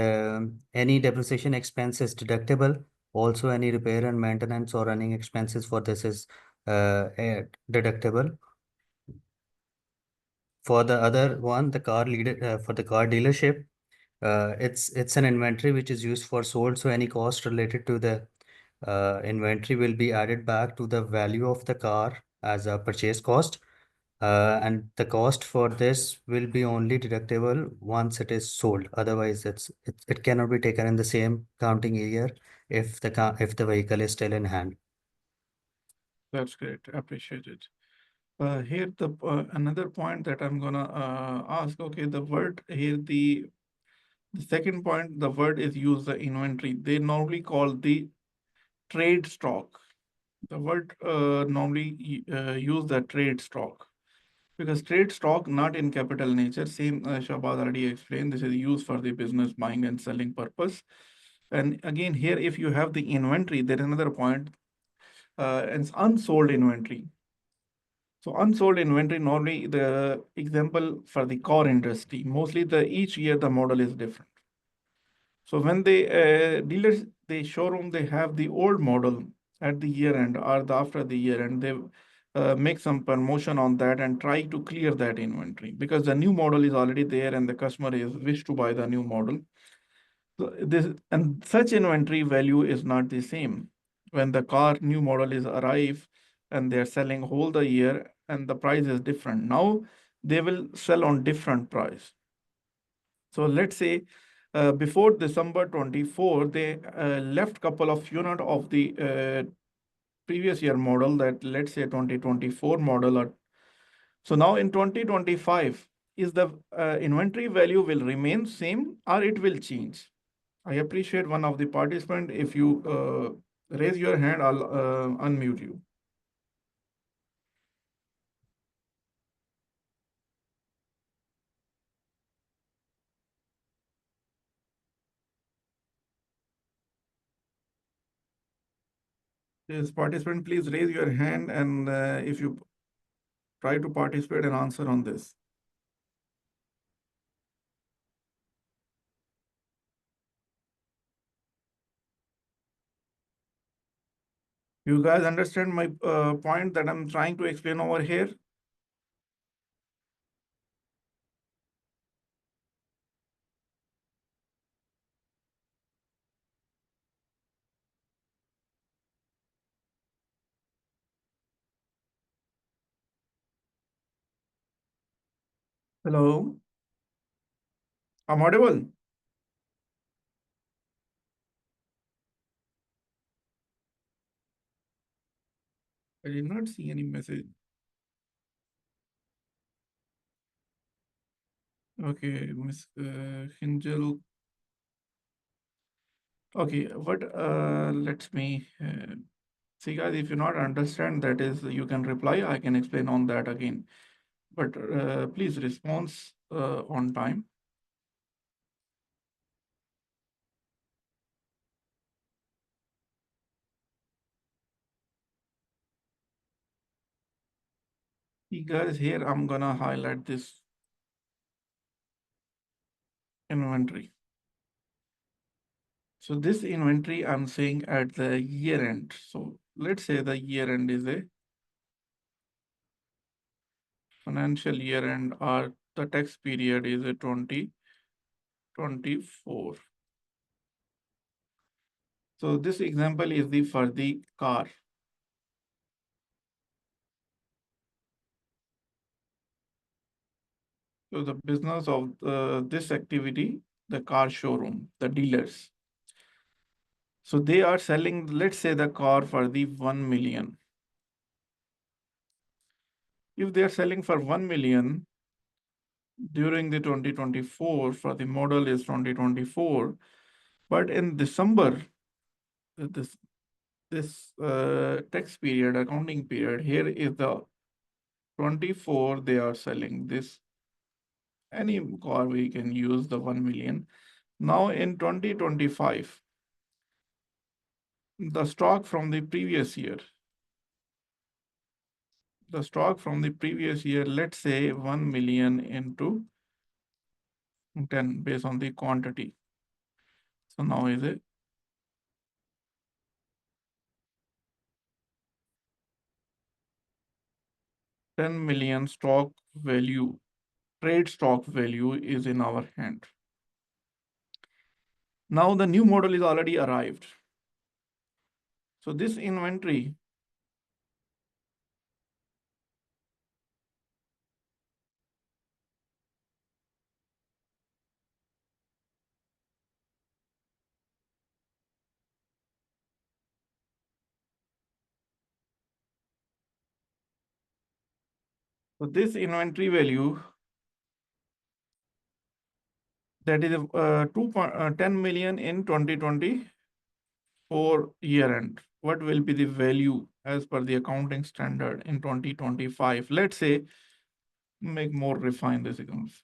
any depreciation expense is deductible. Also, any repair and maintenance or running expenses for this is deductible. For the other one, the car leader for the car dealership, it's an inventory which is used for sold. So any cost related to the inventory will be added back to the value of the car as a purchase cost. And the cost for this will be only deductible once it is sold. Otherwise, it cannot be taken in the same counting year if the vehicle is still in hand. That's great. Appreciate it. Here the another point that I'm gonna ask. Okay, the word here, the second point, the word is use the inventory. They normally call the trade stock. The word normally use the trade stock, because trade stock not in capital nature. Same Shahbaz already explained. This is used for the business buying and selling purpose. And again, here if you have the inventory, there is another point. It's unsold inventory. So unsold inventory, normally the example for the car industry, mostly each year the model is different. So when the dealers, the showroom, they have the old model at the year end or after the year end, they make some promotion on that and try to clear that inventory, because the new model is already there and the customer is wish to buy the new model. So this and such inventory value is not the same when the car new model is arrive and they're selling whole the year and the price is different. Now they will sell on different price. So let's say before December 24, they left couple of unit of the previous year model, that let's say 2024 model. So now in 2025, is the inventory value will remain same or it will change? I appreciate one of the participant. If you raise your hand, I'll unmute you. This participant, please raise your hand, and if you try to participate and answer on this. You guys understand my point that I'm trying to explain over here? Hello? I'm audible? I did not see any message. Okay, Miss Hinjal. Okay, what let me see, guys, if you not understand, that is, you can reply, I can explain on that again. But please response on time. See, guys, here I'm gonna highlight this inventory. So this inventory I'm saying at the year end. So let's say the year end is a financial year end, or the tax period is a 2024. So this example is the for the car. So the business of this activity, the car showroom, the dealers. So they are selling, let's say, the car for the 1 million. If they are selling for 1 million during the 2024, for the model is 2024, but in December, this tax period, accounting period, here is the 24, they are selling this. Any car we can use the 1 million. Now in 2025, the stock from the previous year, let's say 1 million into 10 based on the quantity. So now is it 10 million stock value, trade stock value is in our hand. Now the new model is already arrived. So this inventory, so this inventory value, that is 10 million in 2024 year end. What will be the value as per the accounting standard in 2025? Let's say, make more refined this accounts.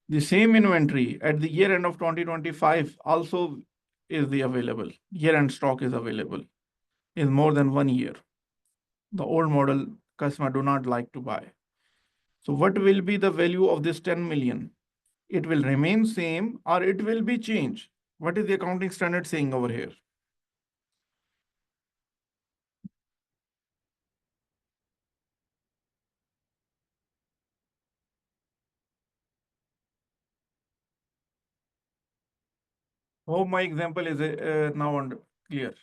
The same inventory at the year end of 2025 also is the available. Year end stock is available. Is more than 1 year. The old model customer do not like to buy. So what will be the value of this 10 million? It will remain same or it will be changed. What is the accounting standard saying over here? Hope my example is now clear.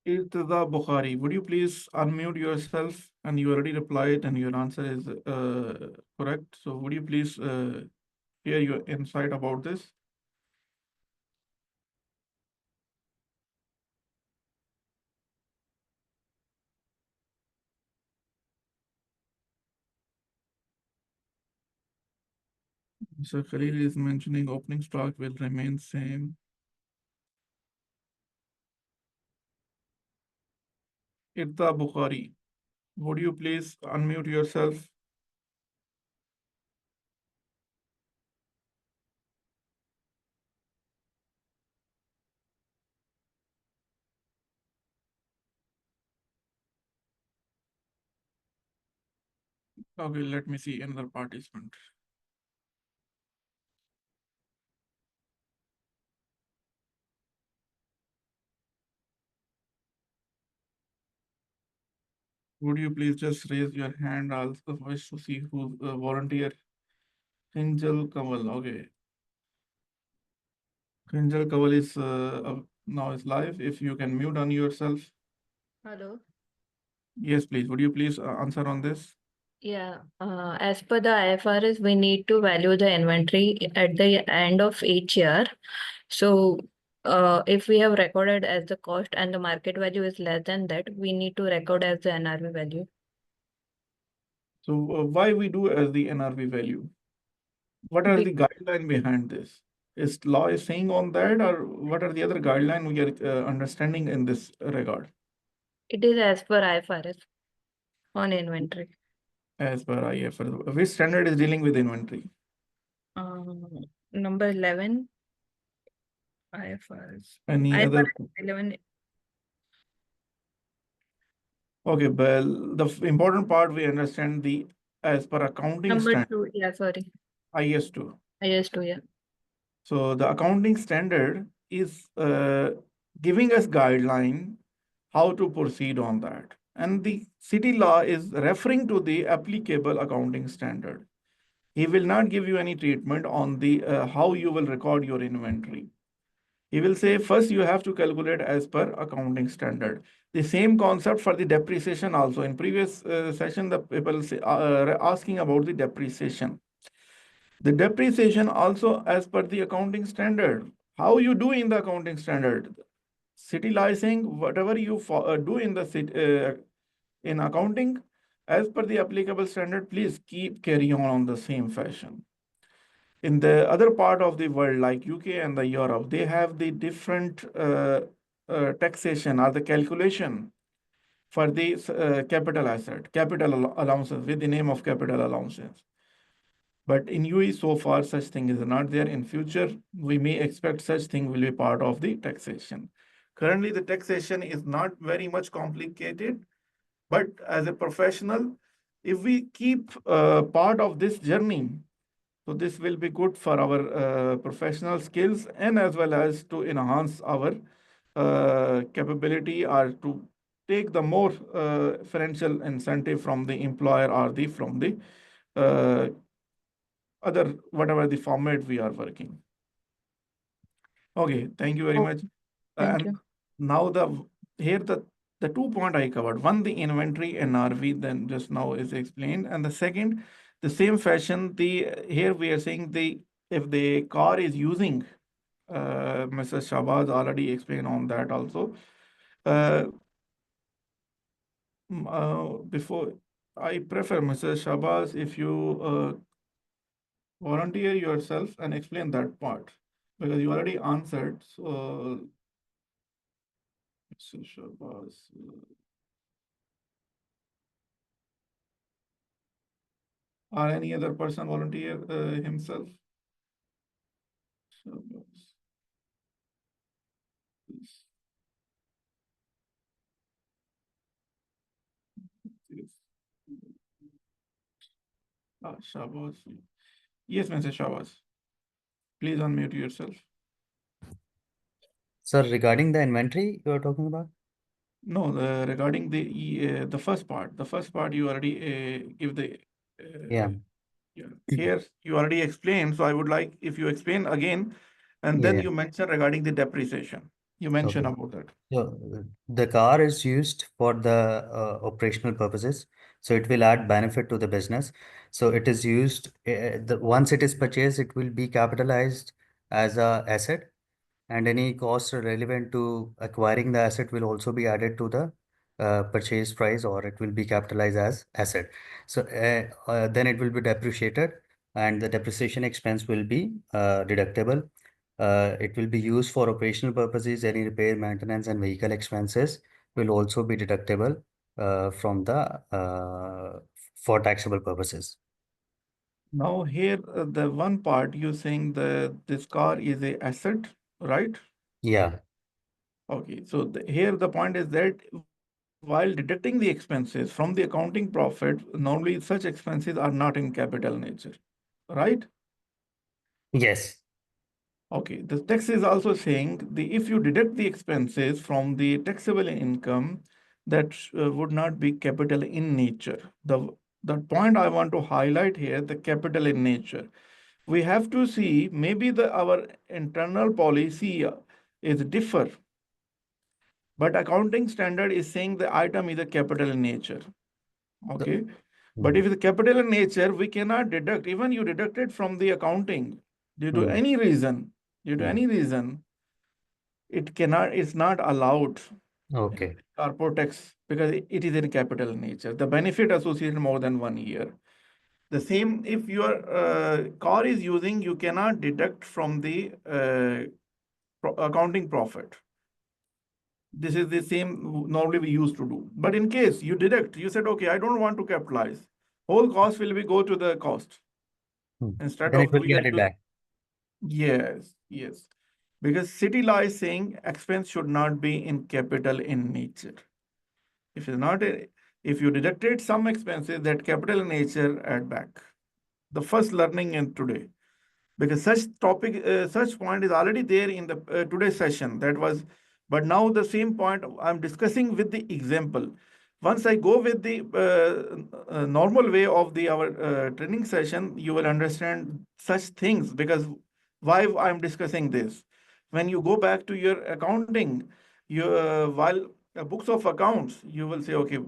Irtada Bukhari, would you please unmute yourself? And you already replied and your answer is correct. So would you please share your insight about this? So Khalil is mentioning opening stock will remain same. Irta Bukhari, would you please unmute yourself? Okay, let me see another participant. Would you please just raise your hand? I also wish to see who's volunteer. Kinjal Kamal, okay. Kinjal Kamal is now is live. If you can mute on yourself. Hello. Yes, please. Would you please answer on this? Yeah, as per the IFRS, we need to value the inventory at the end of each year. So, if we have recorded as the cost and the market value is less than that, we need to record as the NRV value. So why we do as the NRV value? What are the guideline behind this? Is law is saying on that, or what are the other guideline we are understanding in this regard? It is as per IFRS on inventory. As per IFRS, which standard is dealing with inventory? Number 11, IFRS. Any other? IFRS 11. Okay, well, the important part we understand the as per accounting Number standard, 2, yeah, sorry. IS2. IS2, yeah. So the accounting standard is giving us guideline how to proceed on that. And the city law is referring to the applicable accounting standard. He will not give you any treatment on the how you will record your inventory. He will say first you have to calculate as per accounting standard. The same concept for the depreciation also. In previous session, the people asking about the depreciation. The depreciation also as per the accounting standard. How you do in the accounting standard? City law is saying whatever you do in the in accounting, as per the applicable standard, please keep carry on the same fashion. In the other part of the world, like UK and the Europe, they have the different taxation or the calculation for the capital asset, capital allowances with the name of capital allowances. But in UAE, so far, such thing is not there. In future, we may expect such thing will be part of the taxation. Currently, the taxation is not very much complicated, but as a professional, if we keep part of this journey, so this will be good for our professional skills and as well as to enhance our capability or to take the more financial incentive from the employer or the from the other whatever the format we are working. Okay, thank you very much. Thank And you. now the 2 point I covered. One, the inventory NRV, then just now is explained, and the second, the same fashion. Here we are saying if the car is using, Mr. Shabazz already explained on that also. Before I prefer Mr. Shabazz, if you volunteer yourself and explain that part because you already answered. So, Mr. Shabazz. Or any other person volunteer himself? Shabazz. Please. Yes. Shabazz. Yes, Mr. Shabazz. Please unmute yourself. Sir, regarding the inventory you are talking about? No, regarding the first part. The first part you already give the. Yeah. Here you already explained, so I would like if you explain again, and then Yeah. you mention regarding the depreciation. You mentioned Okay. about that. So the car is used for the operational purposes. So it will add benefit to the business. So it is used, once it is purchased, it will be capitalized as a asset, and any costs relevant to acquiring the asset will also be added to the purchase price, or it will be capitalized as asset. So then it will be depreciated, and the depreciation expense will be deductible. It will be used for operational purposes. Any repair, maintenance, and vehicle expenses will also be deductible from the for taxable purposes. Now here the one part you're saying this car is a asset, right? Yeah. Okay, so here the point is that while deducting the expenses from the accounting profit, normally such expenses are not in capital nature, right? Yes. Okay, the text is also saying if you deduct the expenses from the taxable income, that would not be capital in nature. The point I want to highlight here, the capital in nature. We have to see maybe our internal policy is differ, but accounting standard is saying the item is a capital in nature. Okay. But if it's capital in nature, we cannot deduct. Even you deducted from the accounting due to any reason, it's not allowed Okay. corporate tax because it is in capital in nature. The benefit associated more than 1 year. The same if your car is using, you cannot deduct from the accounting profit. This is the same normally we used to do. But in case you deduct, you said, okay, I don't want to capitalize. Whole cost will be go to the cost instead Then of it will doing be it. added back. Yes. Because city law is saying expense should not be in capital in nature. If it's not, if you deducted some expenses that capital in nature, add back. The first learning in today, because such point is already there in the today's session. But now the same point I'm discussing with the example. Once I go with the normal way of our training session, you will understand such things because why I'm discussing this. When you go back to your accounting, while books of accounts, you will say, okay,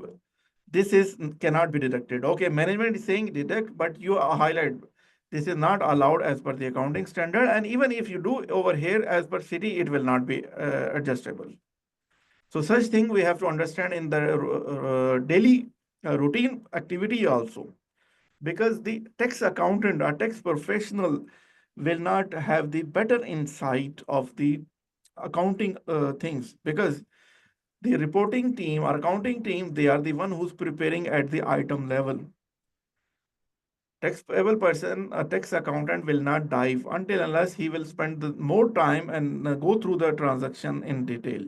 this is cannot be deducted. Okay, management is saying deduct, but you highlight this is not allowed as per the accounting standard. And even if you do over here as per city, it will not be adjustable. So such thing we have to understand in the daily routine activity also. Because the tax accountant or tax professional will not have the better insight of the accounting things, because the reporting team or accounting team, they are the one who's preparing at the item level. Tax payable person, a tax accountant will not dive until unless he will spend more time and go through the transaction in detail.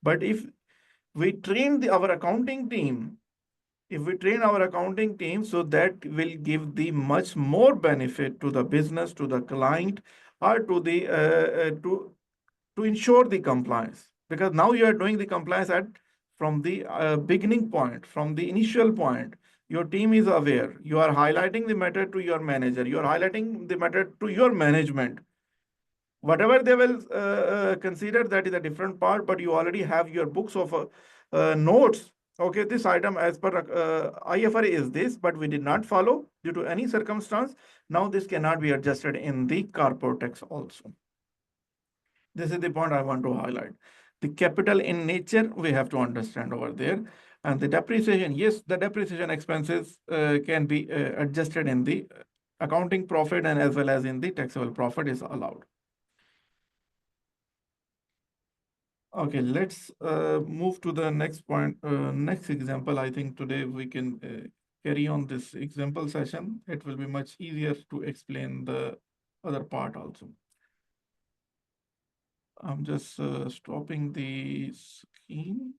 But if we train our accounting team, so that will give the much more benefit to the business, to the client, or to the to ensure the compliance. Because now you are doing the compliance from the beginning point, from the initial point. Your team is aware. You are highlighting the matter to your manager. You are highlighting the matter to your management. Whatever they will consider, that is a different part, but you already have your books of notes. Okay, this item as per IFRS is this, but we did not follow due to any circumstance. Now this cannot be adjusted in the corporate tax also. This is the point I want to highlight. The capital in nature, we have to understand over there. And the depreciation, yes, the depreciation expenses can be adjusted in the accounting profit and as well as in the taxable profit is allowed. Okay, let's move to the next point, next example. I think today we can carry on this example session. It will be much easier to explain the other part also. I'm just stopping the screen.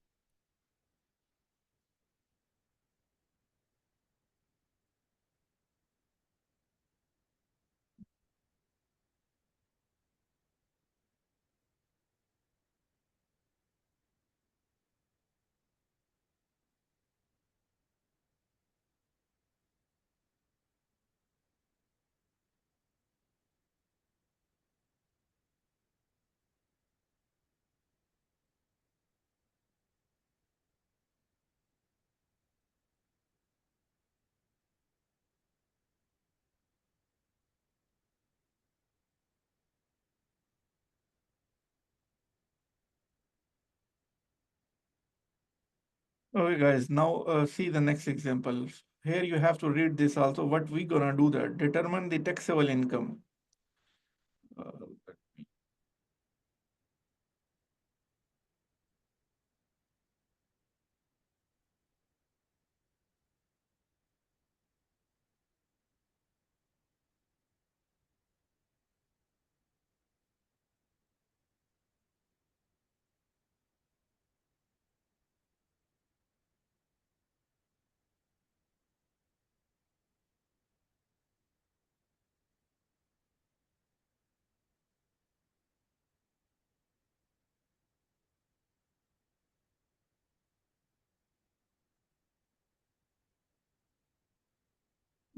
Okay, guys, now see the next example. Here you have to read this also. What we gonna do that? Determine the taxable income.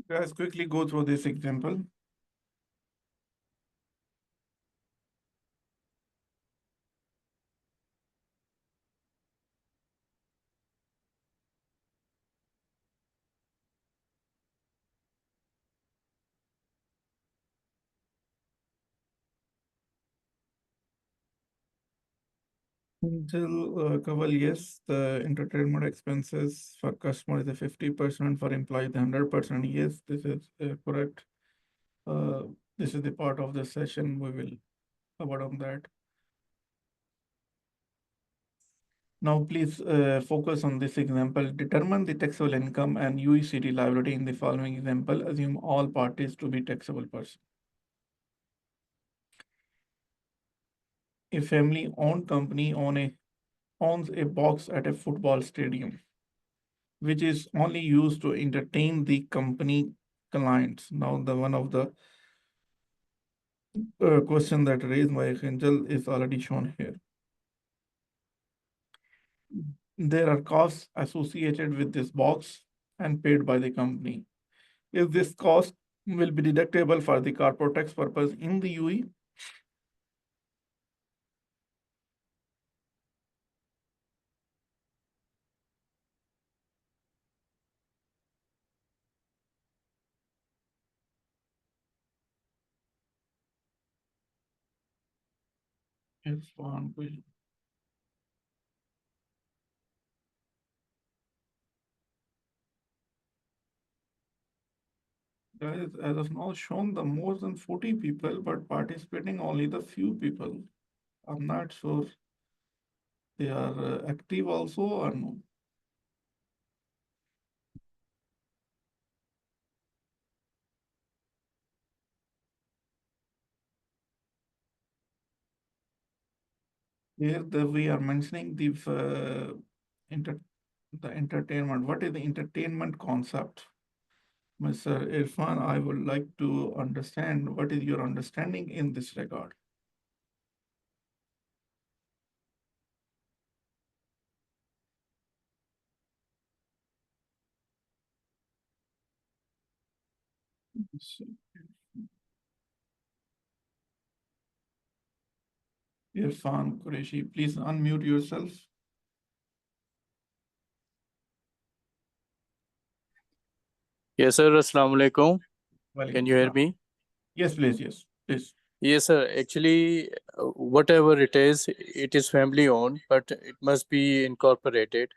Guys, quickly go through this example. Kaval, yes, the entertainment expenses for customer is a 50%, for employee the 100%. Yes, this is correct. This is the part of the session we will cover on that. Now, please focus on this example. Determine the taxable income and UECT liability in the following example. Assume all parties to be taxable person. A family-owned company owns a box at a football stadium, which is only used to entertain the company clients. Now, the one of the question that raised by Angel is already shown here. There are costs associated with this box and paid by the company. If this cost will be deductible for the corporate tax purpose in the UAE, it's one question. Guys, as of now, shown the more than 40 people, but participating only the few people. I'm not sure they are active also or no. Here we are mentioning the entertainment. What is the entertainment concept? Mr. Irfan, I would like to understand what is your understanding in this regard. Irfan Qureshi, please unmute yourself. Yes, sir. Assalamu alaikum. Can you hear me? Yes, please. Yes, please. Yes, sir. Actually, whatever it is family owned, but it must be incorporated.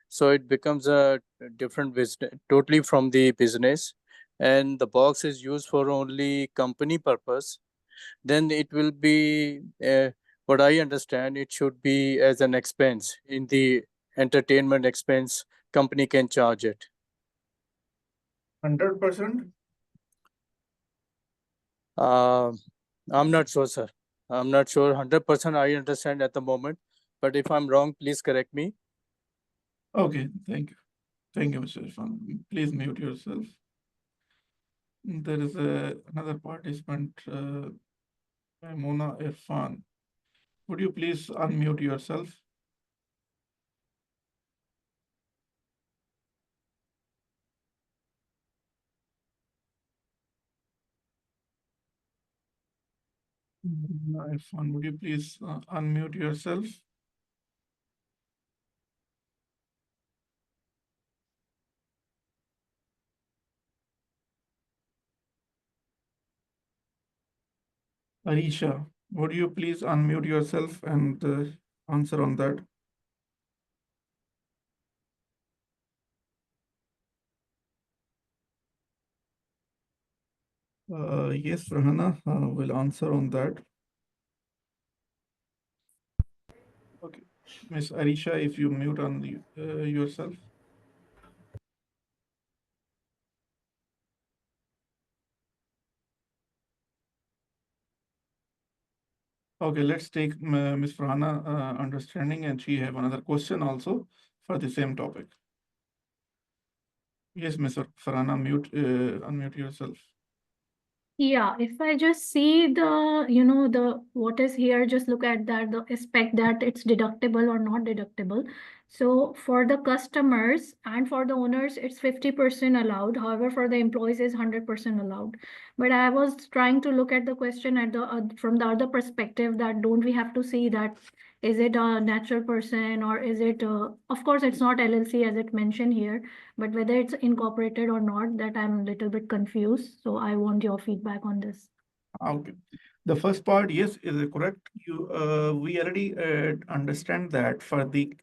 So it becomes a different business, totally from the business. And the box is used for only company purpose. Then it will be, what I understand, it should be as an expense in the entertainment expense. Company can charge it. 100%? I'm not sure, sir. I'm not sure. 100% I understand at the moment. But if I'm wrong, please correct me. Okay, thank you. Thank you, Mr. Irfan. Please mute yourself. There is another participant, Mona Irfan. Would you please unmute yourself? Irfan, would you please unmute yourself? Aisha, would you please unmute yourself and answer on that? Yes, Rahana will answer on that. Okay, Miss Aisha, if you mute on yourself. Okay, let's take Miss Farhana understanding, and she have another question also for the same topic. Yes, Miss Farhana, unmute yourself. Yeah, if I just see the what is here, just look at that, the aspect that it's deductible or not deductible. So for the customers and for the owners, it's 50% allowed. However, for the employees is 100% allowed. But I was trying to look at the question at the from the other perspective, that don't we have to see that is it a natural person or is it of course it's not LLC as it mentioned here, but whether it's incorporated or not, that I'm a little bit confused. So I want your feedback on this. Okay. The first part, yes, is correct. We already understand that for the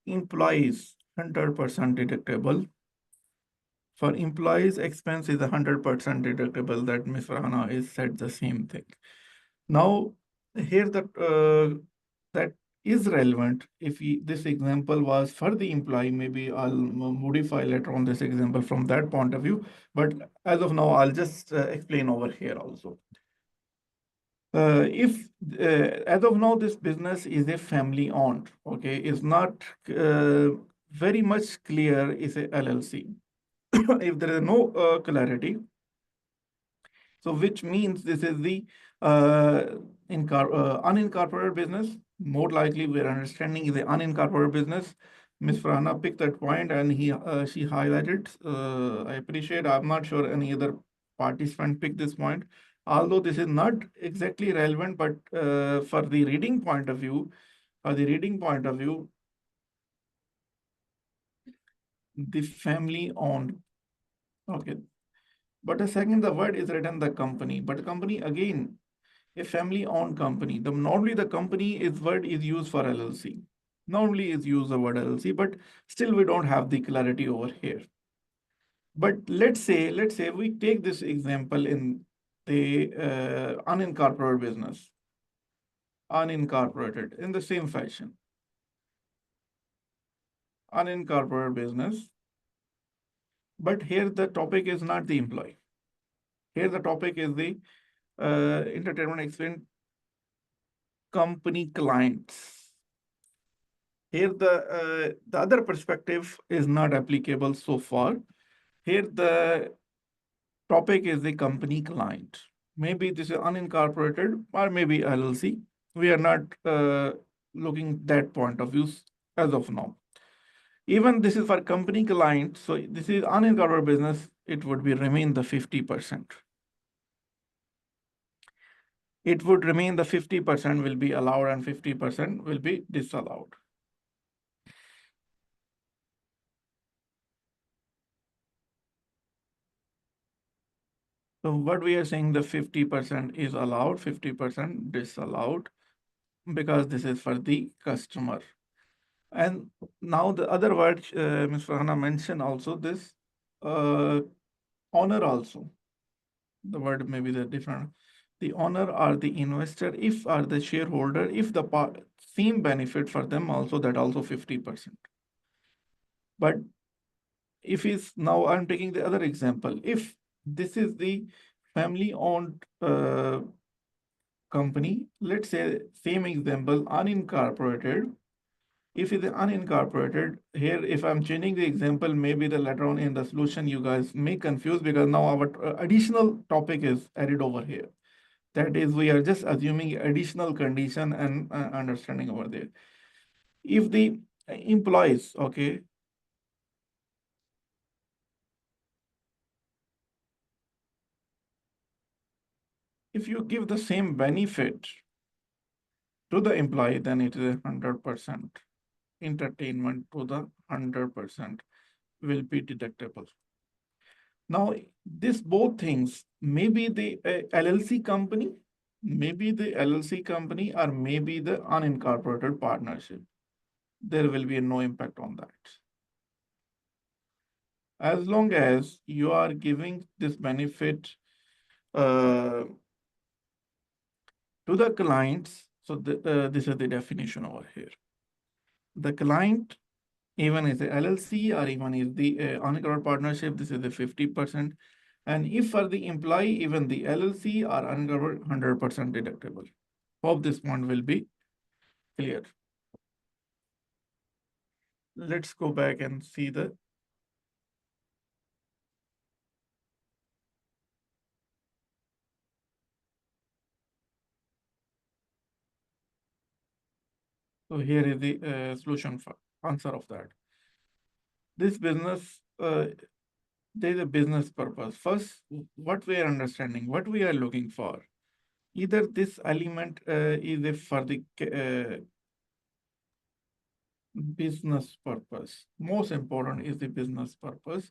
employees, 100% deductible. For employees, expense is 100% deductible. That Ms. Rahana is said the same thing. Now, here that is relevant. If this example was for the employee, maybe I'll modify later on this example from that point of view. But as of now, I'll just explain over here also. If as of now, this business is a family owned, okay, is not very much clear is a LLC. If there is no clarity, so which means this is the unincorporated business. More likely, we are understanding is the unincorporated business. Ms. Farhana picked that point and she highlighted. I appreciate. I'm not sure any other participant picked this point. Although this is not exactly relevant, but for the reading point of view, the family owned. Okay. But a second, the word is written the company. But company again, a family-owned company. Normally the company is word is used for LLC. Normally is used the word LLC, but still we don't have the clarity over here. But let's say we take this example in the unincorporated business. Unincorporated in the same fashion. Unincorporated business. But here the topic is not the employee. Here the topic is the entertainment expense company clients. Here the other perspective is not applicable so far. Here the topic is the company client. Maybe this is unincorporated or maybe LLC. We are not looking that point of view as of now. Even this is for company client. So this is unincorporated business. It would be remain the 50%. It would remain the 50% will be allowed and 50% will be disallowed. So what we are saying, the 50% is allowed, 50% disallowed, because this is for the customer. And now the other word, Ms. Farhana mentioned also this owner also. The word may be the different. The owner or the investor, if are the shareholder, if the same benefit for them also, that also 50%. But if is now I'm taking the other example, if this is the family owned company, let's say same example, unincorporated. If it's unincorporated, here if I'm changing the example, maybe the later on in the solution you guys may confuse, because now our additional topic is added over here. That is, we are just assuming additional condition and understanding over there. If the employees, okay, if you give the same benefit to the employee, then it is 100%. Entertainment to the 100% will be deductible. Now, this both things, maybe the LLC company, maybe the LLC company, or maybe the unincorporated partnership. There will be no impact on that. As long as you are giving this benefit to the clients, so this is the definition over here. The client, even is the LLC or even is the unincorporated partnership, this is the 50%. And if for the employee, even the LLC or unincorporated, 100% deductible. Hope this point will be clear. Let's go back and see the so here is the solution for answer of that. This business, there is a business purpose. First, what we are understanding, what we are looking for. Either this element is for the business purpose. Most important is the business purpose.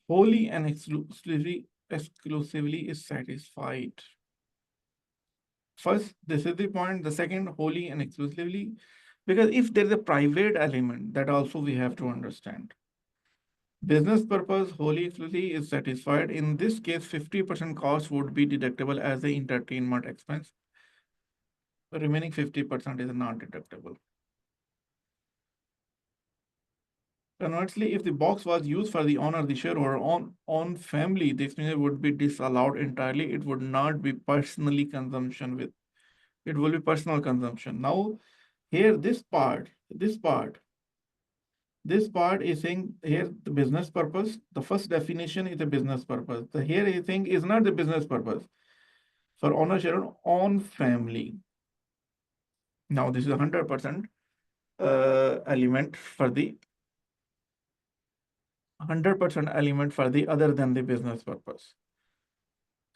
Wholly and exclusively exclusively is satisfied. First, this is the point. The second, wholly and exclusively, because if there is a private element, that also we have to understand. Business purpose, wholly exclusively is satisfied. In this case, 50% cost would be deductible as the entertainment expense. The remaining 50% is non-deductible. Conversely, if the box was used for the owner, the shareholder, on family, the expenditure would be disallowed entirely. It would not be personally consumption with. It will be personal consumption. Now, here this part is saying here the business purpose. The first definition is a business purpose. The here is saying is not the business purpose for owner shareholder on family. Now this is 100% element for the 100% element for the other than the business purpose.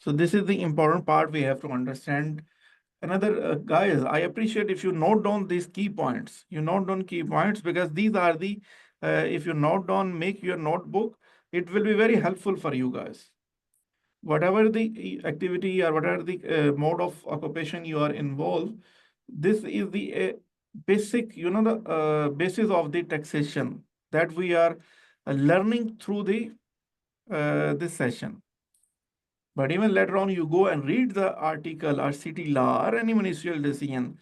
So this is the important part we have to understand. Another guys, I appreciate if you note down these key points. You note down key points because these are the if you note down, make your notebook, it will be very helpful for you guys. Whatever the activity or whatever the mode of occupation you are involved, this is the basic, the basis of the taxation that we are learning through the this session. But even later on, you go and read the article or city law or any ministerial decision.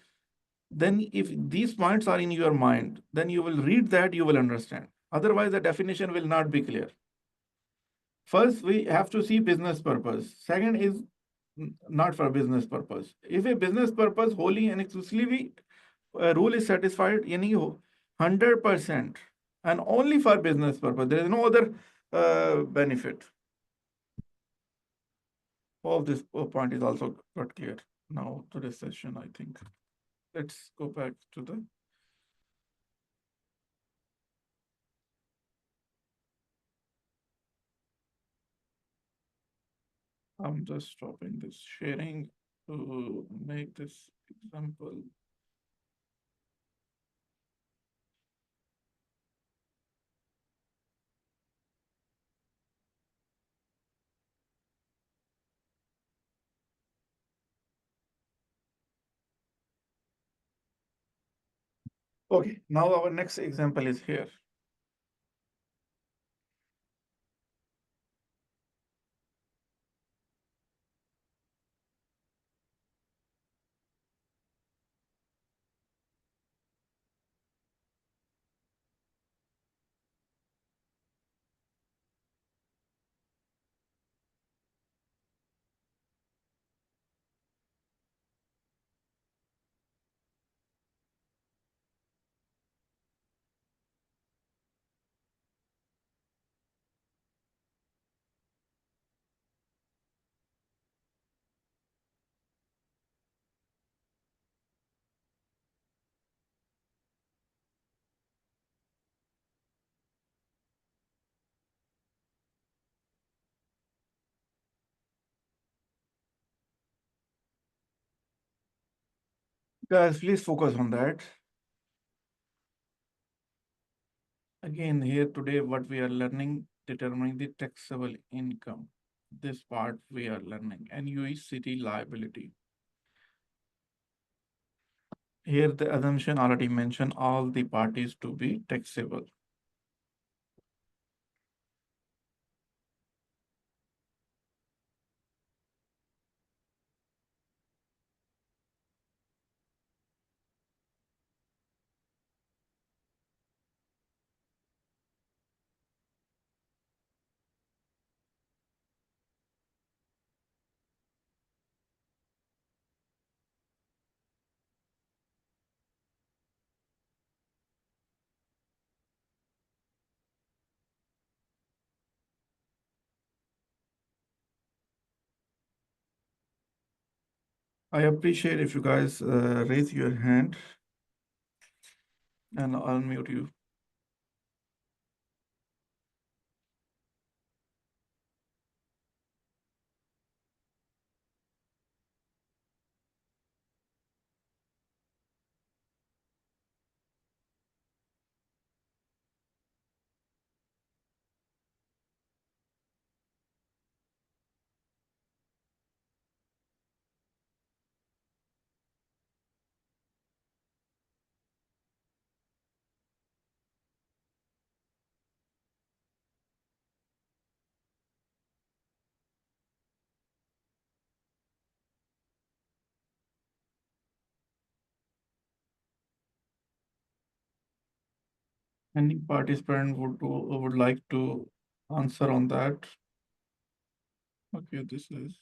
Then if these points are in your mind, then you will read that, you will understand. Otherwise, the definition will not be clear. First, we have to see business purpose. Second is not for business purpose. If a business purpose wholly and exclusively rule is satisfied, any 100% and only for business purpose, there is no other benefit. All this point is also got clear now to this session, I think. Let's go back to the. I'm just stopping this sharing to make this example. Okay, now our next example is here. Guys, please focus on that. Again, here today, what we are learning, determining the taxable income. This part we are learning, and UAE city liability. Here the assumption already mentioned all the parties to be taxable. I appreciate if you guys raise your hand and I'll mute you. Any participant would like to answer on that? Okay, this is.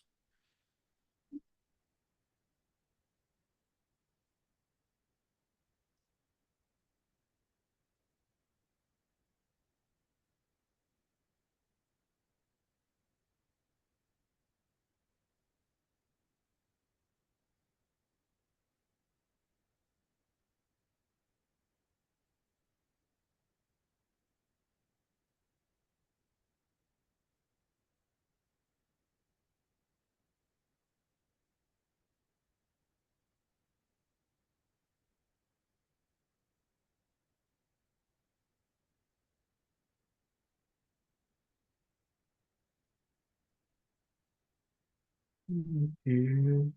Okay.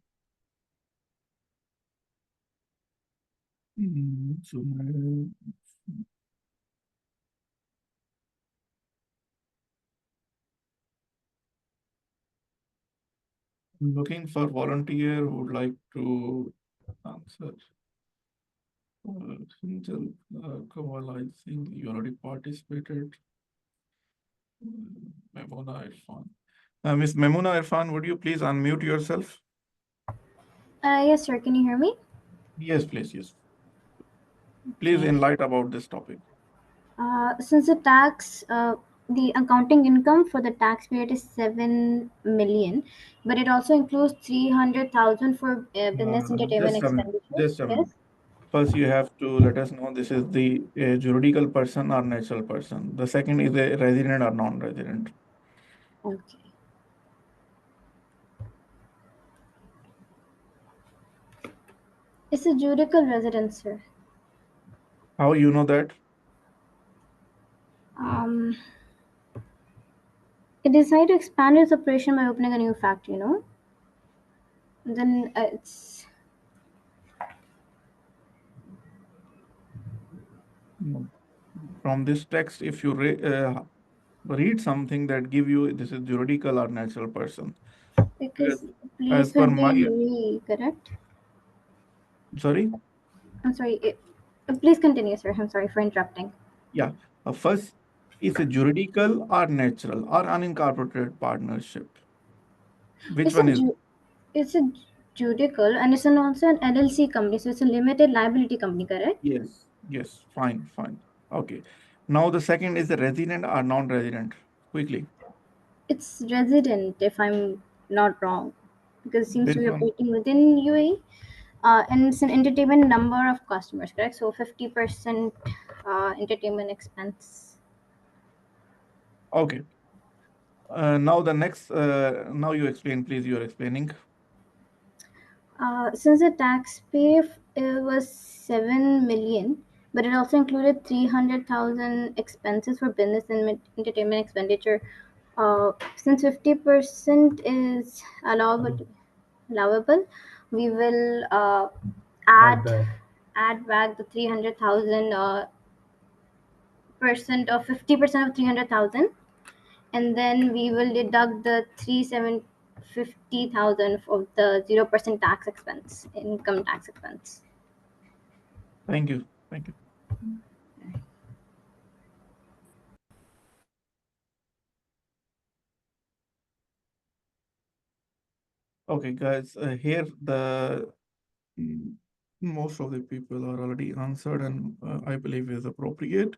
So I'm looking for volunteer who would like to answer. Since Kamal, I think you already participated. Memuna Irfan. Miss Memuna Irfan, would you please unmute yourself? Yes, sir. Can you hear me? Yes, please. Yes. Please Okay. enlighten about this topic. Since the accounting income for the tax period is 7 million, but it also includes 300,000 for business entertainment Just a minute. expenditure. Just a minute. Yes. First, you have to let us know this is the juridical person or natural person. The second is a resident or non-resident. Okay. It's a juridical residence, sir. How you know that? It decided to expand its operation by opening a new factory, you know. Then it's No. From this text, if you read something that give you this is juridical or natural person. because the As place per would be my, UAE, correct? sorry? I'm sorry. Please continue, sir. I'm sorry for interrupting. Yeah. First, is a juridical or natural or unincorporated partnership? Which It's a one is? it's a judicial and it's also an LLC company, so it's a limited liability company, correct? Yes. Yes. Fine. Fine. Okay. Now the second is the resident or non-resident. Quickly. It's resident, if I'm not wrong, because it seems to This be one. operating within UAE. And it's an entertainment number of customers, correct? So 50% entertainment expense. Okay. Now the next. Now you explain, please. You are explaining. Since the tax pay was 7 million, but it also included 300,000 expenses for business and entertainment expenditure. Since 50% is allowable, we will add back the 300,000 percent of 50% of 300,000, and then we will deduct the 3,750,000 of the 0% tax expense, income tax expense. Thank you. Thank you. Okay, guys. Here the most of the people are already answered, and I believe is appropriate.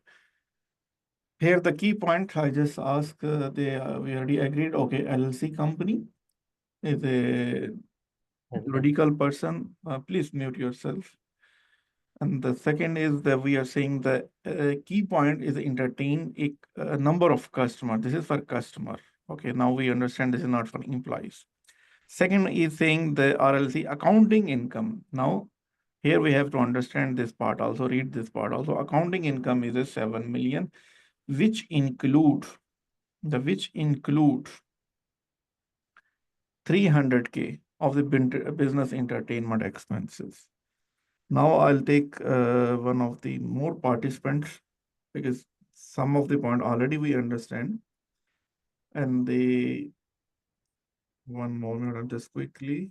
Here the key point I just asked. We already agreed. Okay, LLC company is a juridical person. Please mute yourself. And the second is that we are saying the key point is entertain a number of customers. This is for customer. Okay, now we understand this is not for employees. Second is saying the RLC accounting income. Now, here we have to understand this part also, read this part also. Accounting income is a 7 million, which include 300K of the business entertainment expenses. Now I'll take one of the more participants because some of the point already we understand. And the one moment, I'll just quickly.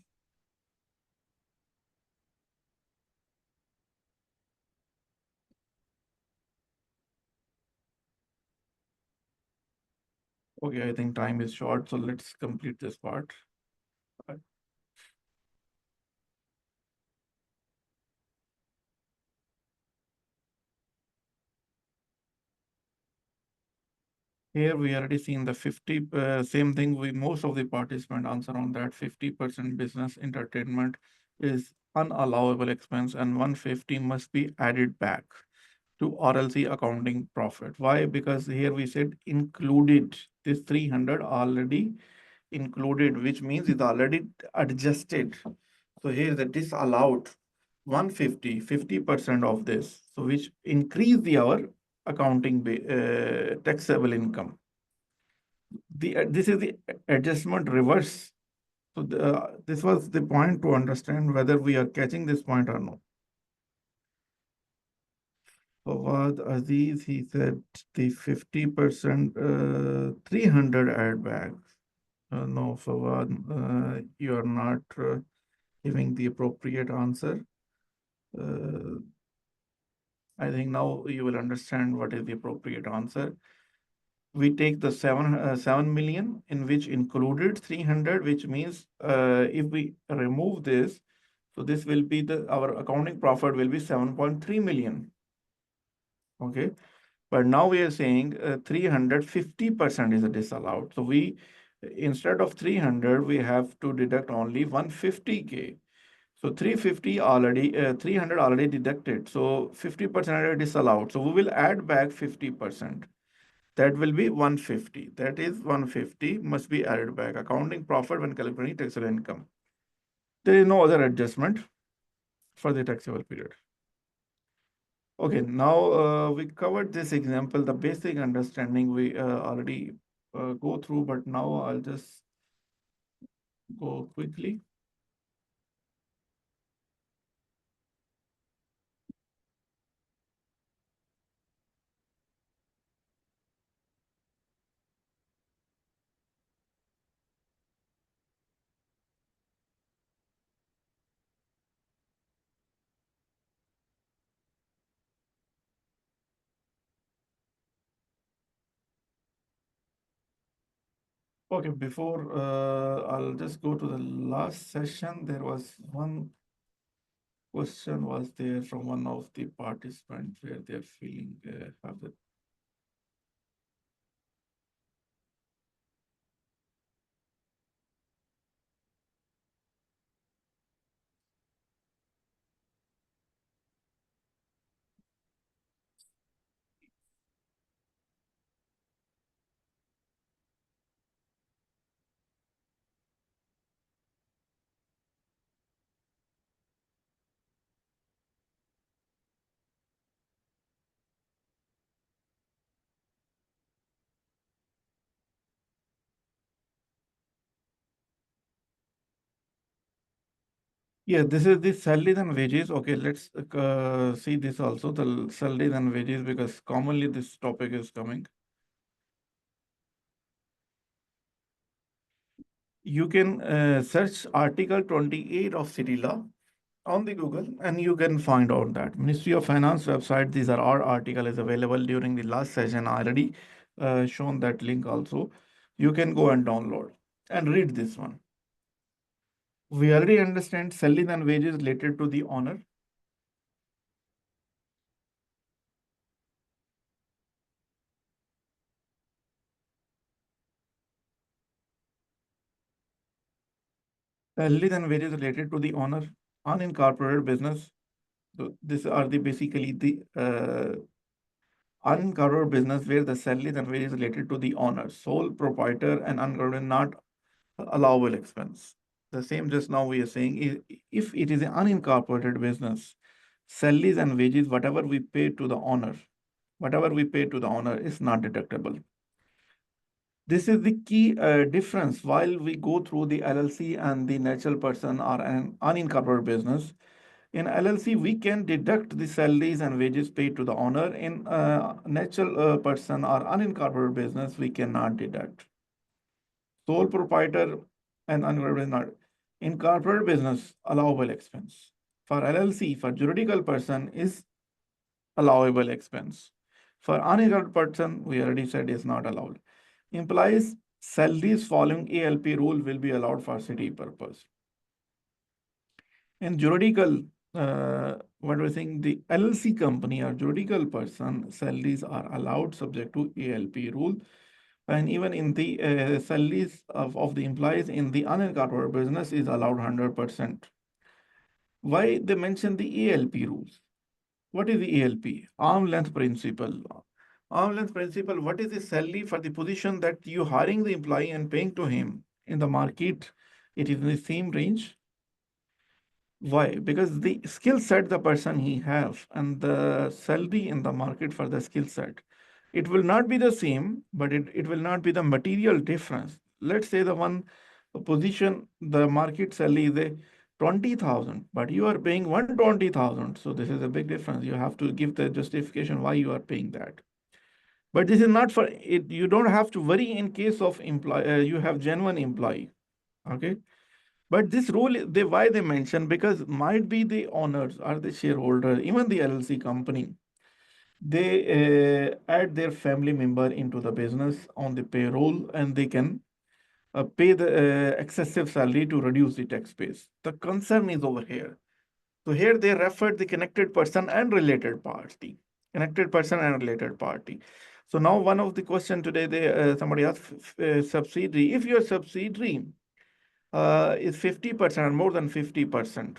Okay, I think time is short, so let's complete this part. Here we already seen the 50, same thing, most of the participant answer on that. 50% business entertainment is unallowable expense and 150 must be added back to RLC accounting profit. Why? Because here we said included, this 300 already included, which means it's already adjusted. So here the disallowed 150, 50% of this, so which increase our accounting taxable income. This is the adjustment reverse. So this was the point to understand whether we are catching this point or not. Fawad Aziz, he said the 50%, 300 add back. No, Fawad, you are not giving the appropriate answer. I think now you will understand what is the appropriate answer. We take the 7 million in which included 300, which means if we remove this, so this will be our accounting profit will be 7.3 million. Okay. But now we are saying 350% is disallowed. So we, instead of 300, we have to deduct only 150K. So 350 already, 300 already deducted. So 50% are disallowed. So we will add back 50%. That will be 150. That is 150 must be added back. Accounting profit when calculating taxable income. There is no other adjustment for the taxable period. Okay, now we covered this example, the basic understanding we already go through, but now I'll just go quickly. Okay, before I'll just go to the last session. There was one question was there from one of the participants where they're feeling have the yeah, this is the salaries and wages. Okay, let's see this also, the salaries and wages, because commonly this topic is coming. You can search Article 28 of City Law on the Google and you can find out that Ministry of Finance website. These are our article is available during the last session. I already shown that link also. You can go and download and read this one. We already understand salaries and wages related to the owner. Salaries and wages related to the owner, unincorporated business. So these are the basically the unincorporated business where the salaries and wages related to the owner, sole proprietor, and unincorporated not allowable expense. The same just now we are saying if it is an unincorporated business, salaries and wages, whatever we pay to the owner, is not deductible. This is the key difference while we go through the LLC and the natural person or an unincorporated business. In LLC, we can deduct the salaries and wages paid to the owner. In natural person or unincorporated business, we cannot deduct. Sole proprietor and unincorporated not. Incorporated business, allowable expense. For LLC, for juridical person is allowable expense. For unincorporated person, we already said is not allowed. Implies salaries following ALP rule will be allowed for city purpose. In juridical, what we're saying, the LLC company or juridical person salaries are allowed subject to ALP rule. And even in the salaries of the employees in the unincorporated business is allowed 100%. Why they mention the ALP rules? What is the ALP? Arm length principle. Arm length principle, what is the salary for the position that you hiring the employee and paying to him in the market? It is in the same range. Why? Because the skill set the person he have and the salary in the market for the skill set, it will not be the same, but it will not be the material difference. Let's say the one position, the market salary is a 20,000, but you are paying 120,000. So this is a big difference. You have to give the justification why you are paying that. But this is not for it. You don't have to worry in case of employee. You have genuine employee. Okay. But this rule, why they mention, because might be the owners or the shareholder, even the LLC company, they add their family member into the business on the payroll and they can pay the excessive salary to reduce the tax base. The concern is over here. So here they refer the connected person and related party. Connected person and related party. So now one of the question today, somebody asked subsidiary. If your subsidiary is 50% or more than 50%,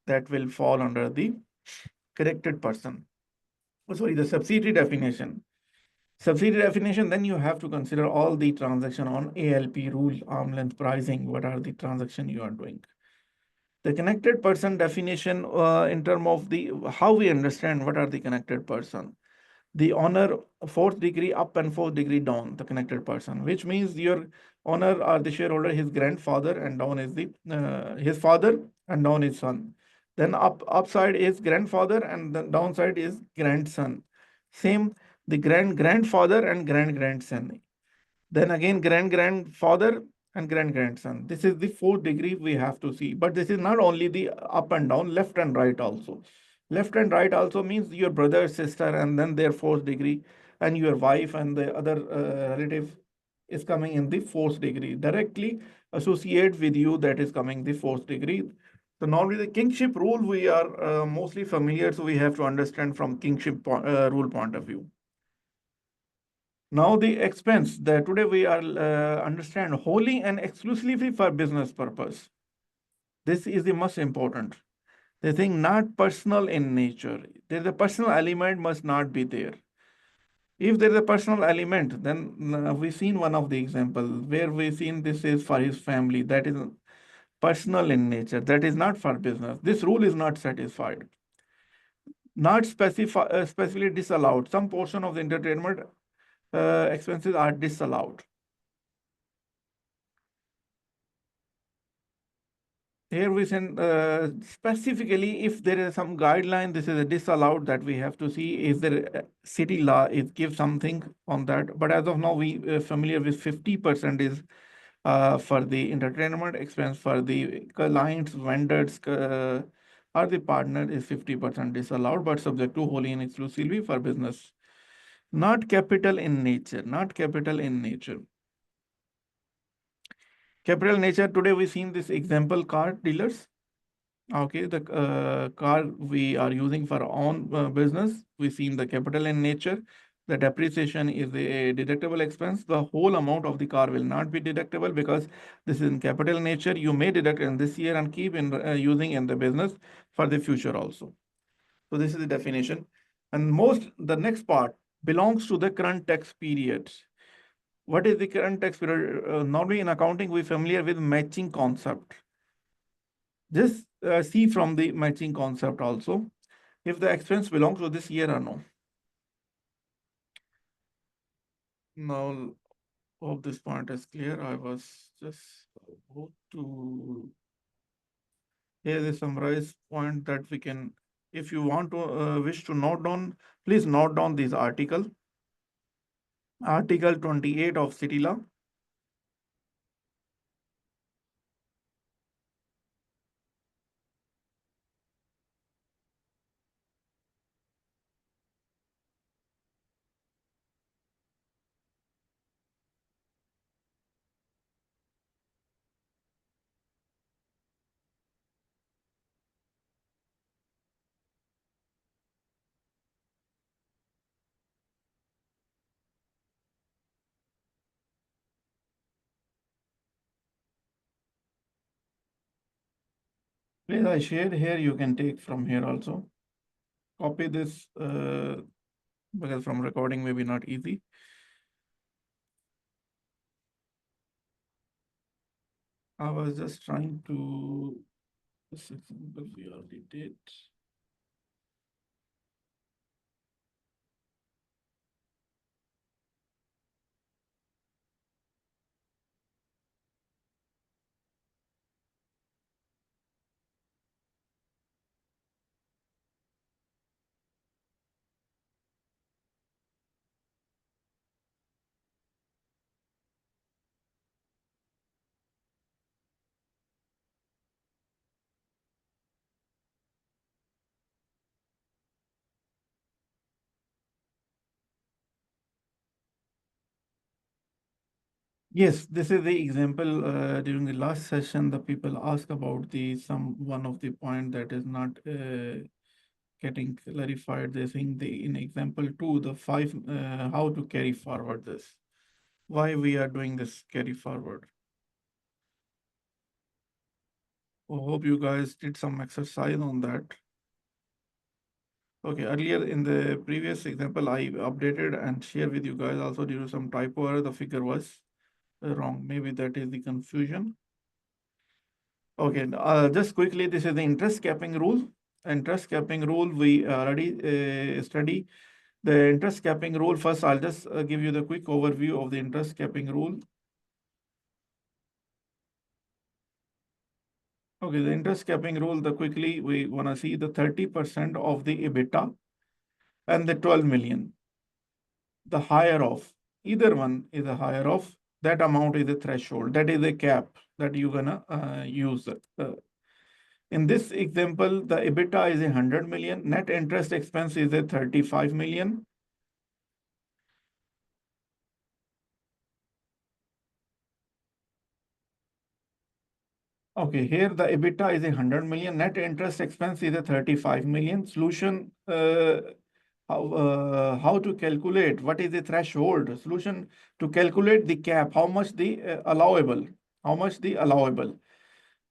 that will fall under the connected person. Oh, sorry, the subsidiary definition. Subsidiary definition, then you have to consider all the transaction on ALP rule, arm length pricing, what are the transaction you are doing. The connected person definition in terms of the how we understand what are the connected person. The owner fourth degree up and fourth degree down, the connected person, which means your owner or the shareholder, his grandfather, and down is the his father, and down is son. Then upside is grandfather, and the downside is grandson. Same, the grandfather and grandson. Then again, grandfather and grandson. This is the fourth degree we have to see. But this is not only the up and down, left and right also. Left and right also means your brother, sister, and then their fourth degree, and your wife and the other relative is coming in the fourth degree. Directly associate with you, that is coming the fourth degree. So normally the kingship rule we are mostly familiar, so we have to understand from kingship rule point of view. Now the expense that today we are understand wholly and exclusively for business purpose. This is the most important. They think not personal in nature. There's a personal element must not be there. If there is a personal element, then we've seen one of the example where we've seen this is for his family. That is personal in nature. That is not for business. This rule is not satisfied. Not specifically disallowed. Some portion of the entertainment expenses are disallowed. Here we send specifically if there is some guideline, this is a disallowed that we have to see. Is there city law? It gives something on that. But as of now, we familiar with 50% is for the entertainment expense for the clients, vendors, or the partner is 50% disallowed, but subject to wholly and exclusively for business. Not capital in nature. Not capital in nature. Capital nature, today we've seen this example car dealers. Okay, the car we are using for our own business, we've seen the capital in nature. The depreciation is a deductible expense. The whole amount of the car will not be deductible because this is in capital nature. You may deduct in this year and keep in using in the business for the future also. So this is the definition. And the next part belongs to the current tax period. What is the current tax period? Normally in accounting, we're familiar with matching concept. Just see from the matching concept also, if the expense belongs to this year or no. Now, hope this point is clear. I was just about to, here is a summarized point that we can, if you want to wish to note down, please note down this article. Article 28 of City Law. Please, I shared here, you can take from here also. Copy this because from recording maybe not easy. I was just trying to, this example we already did. Yes, this is the example during the last session. The people asked about the one of the point that is not getting clarified. They think in example 2, the 5 how to carry forward this. Why we are doing this carry forward. I hope you guys did some exercise on that. Okay, earlier in the previous example, I updated and shared with you guys also due to some typo error, the figure was wrong. Maybe that is the confusion. Okay, just quickly, this is the interest capping rule. Interest capping rule, we already study the interest capping rule. First, I'll just give you the quick overview of the interest capping rule. Okay, the interest capping rule, quickly, we want to see the 30% of the EBITDA and the 12 million. The higher of, either one is a higher of, that amount is a threshold. That is a cap that you're gonna use. In this example, the EBITDA is 100 million. Net interest expense is a 35 million. Okay, here the EBITDA is 100 million. Net interest expense is a 35 million. Solution, how to calculate, what is the threshold? Solution to calculate the cap, how much the allowable,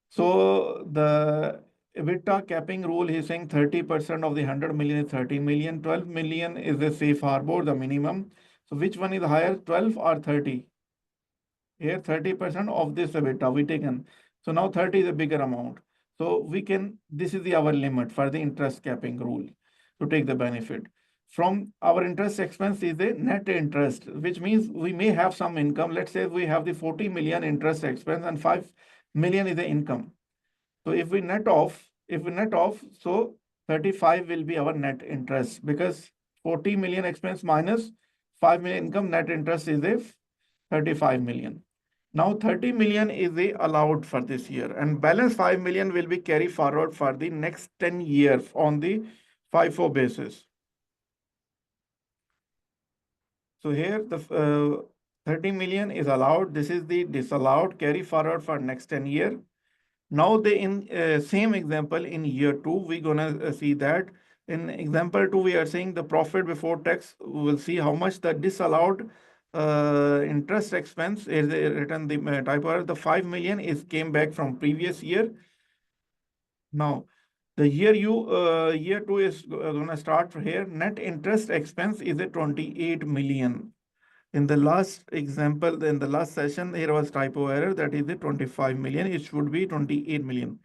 So the EBITDA capping rule is saying 30% of the 100 million is 30 million. 12 million is the safe harbor, the minimum. So which one is higher, 12 or 30? Here 30% of this EBITDA we taken. So now 30 is a bigger amount. So we can, this is our limit for the interest capping rule to take the benefit. From our interest expense is the net interest, which means we may have some income. Let's say we have the 40 million interest expense and 5 million is the income. So if we net off, so 35 will be our net interest because 40 million expense minus 5 million income, net interest is a 35 million. Now 30 million is the allowed for this year and balance 5 million will be carried forward for the next 10 years on the FIFO basis. So here the 30 million is allowed. This is the disallowed carry forward for next 10 years. Now in same example in year 2, we're gonna see that in example 2, we are saying the profit before tax. We'll see how much the disallowed interest expense is written the type error. The 5 million is came back from previous year. Now the year 2 is gonna start from here. Net interest expense is a 28 million. In the last example, in the last session, here was typo error, that is the 25 million. It should be 28 million.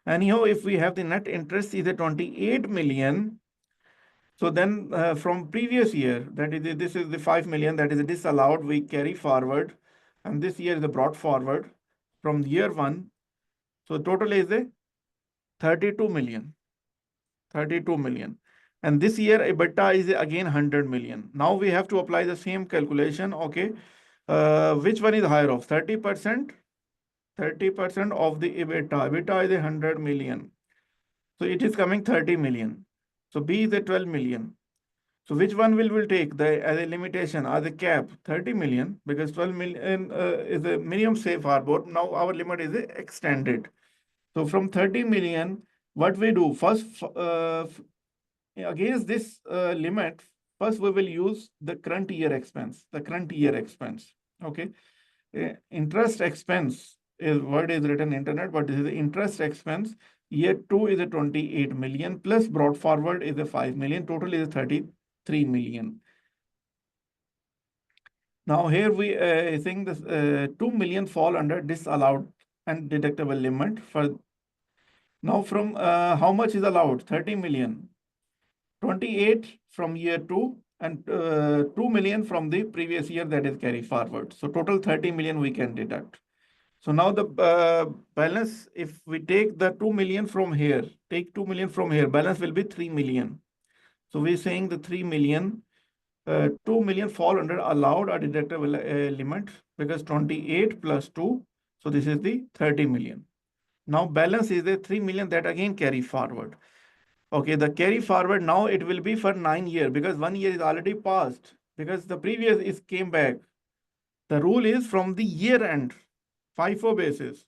Anyhow, if we have the net interest is a 28 million, so then from previous year, that is this is the 5 million that is disallowed, we carry forward, and this year is brought forward from year 1. So total is a 32 million. 32 million. And this year EBITDA is again 100 million. Now we have to apply the same calculation. Okay. Which one is higher of 30%? 30% of the EBITDA. EBITDA is 100 million. So it is coming 30 million. So B is a 12 million. So which one will take the as a limitation as a cap? 30 million, because 12 million is a minimum safe harbor. Now our limit is extended. So from 30 million, what we do first, against this limit, first we will use the current year expense. Okay. Interest expense is word is written internet, but this is the interest expense. Year 2 is a 28 million plus brought forward is a 5 million. Total is 33 million. Now here we think this 2 million fall under disallowed and deductible limit for. Now from how much is allowed? 30 million. 28 from year 2 and 2 million from the previous year, that is carry forward. So total 30 million we can deduct. So now the balance, if we take the 2 million from here, take 2 million from here, balance will be 3 million. So we're saying the 3 million, 2 million fall under allowed or deductible limit because 28 plus 2. So this is the 30 million. Now balance is the 3 million that again carry forward. Okay, the carry forward now it will be for 9 years because 1 year is already passed because the previous is came back. The rule is from the year end, FIFO basis.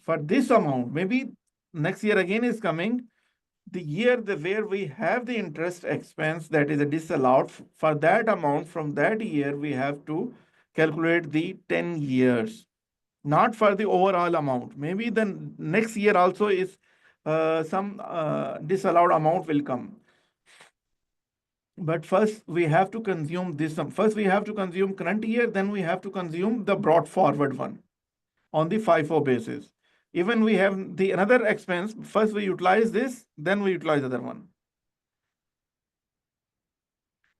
For this amount, maybe next year again is coming. The year where we have the interest expense that is disallowed, for that amount from that year, we have to calculate the 10 years, not for the overall amount. Maybe the next year also is some disallowed amount will come. But first we have to consume this. First we have to consume current year, then we have to consume the brought forward one on the FIFO basis. Even we have the another expense, first we utilize this, then we utilize other one.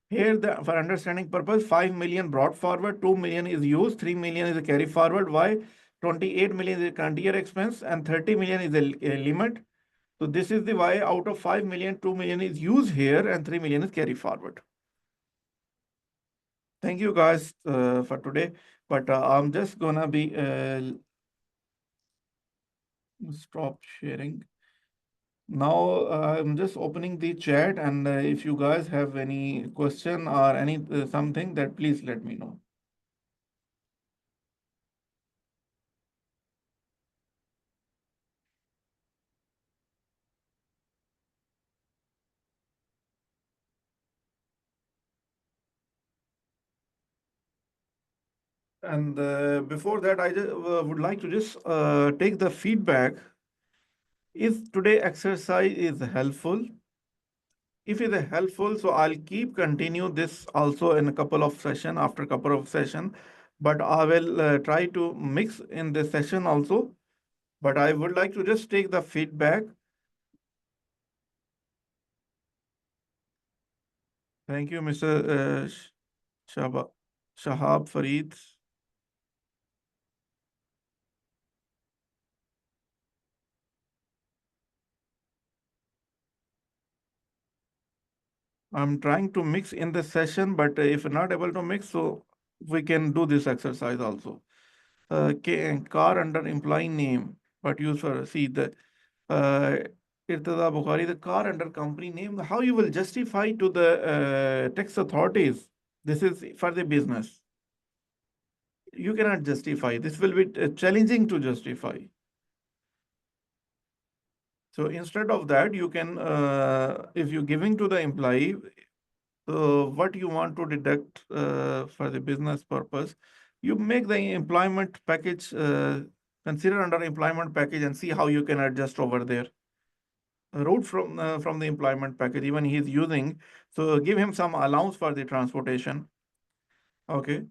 Here, for understanding purpose, 5 million brought forward, 2 million is used, 3 million is a carry forward. Why? 28 million is a current year expense and 30 million is a limit. So this is the why out of 5 million, 2 million is used here and 3 million is carry forward. Thank you guys for today. But I'm just gonna be stop sharing. Now I'm just opening the chat, and if you guys have any question or any something, that please let me know. And before that, I just would like to just take the feedback. If today exercise is helpful, if it is helpful, so I'll keep continue this also in a couple of session after a couple of session, but I will try to mix in this session also. But I would like to just take the feedback. Thank you, Mr. Shahab Farid. I'm trying to mix in the session, but if not able to mix, so we can do this exercise also. Car under employee name, but use for see the Irtada Bukhari, the car under company name. How you will justify to the tax authorities? This is for the business. You cannot justify. This will be challenging to justify. So instead of that, you can, if you're giving to the employee, what you want to deduct for the business purpose, you make the employment package, consider under employment package and see how you can adjust over there. Route from the employment package, even he is using, so give him some allowance for the transportation. Okay.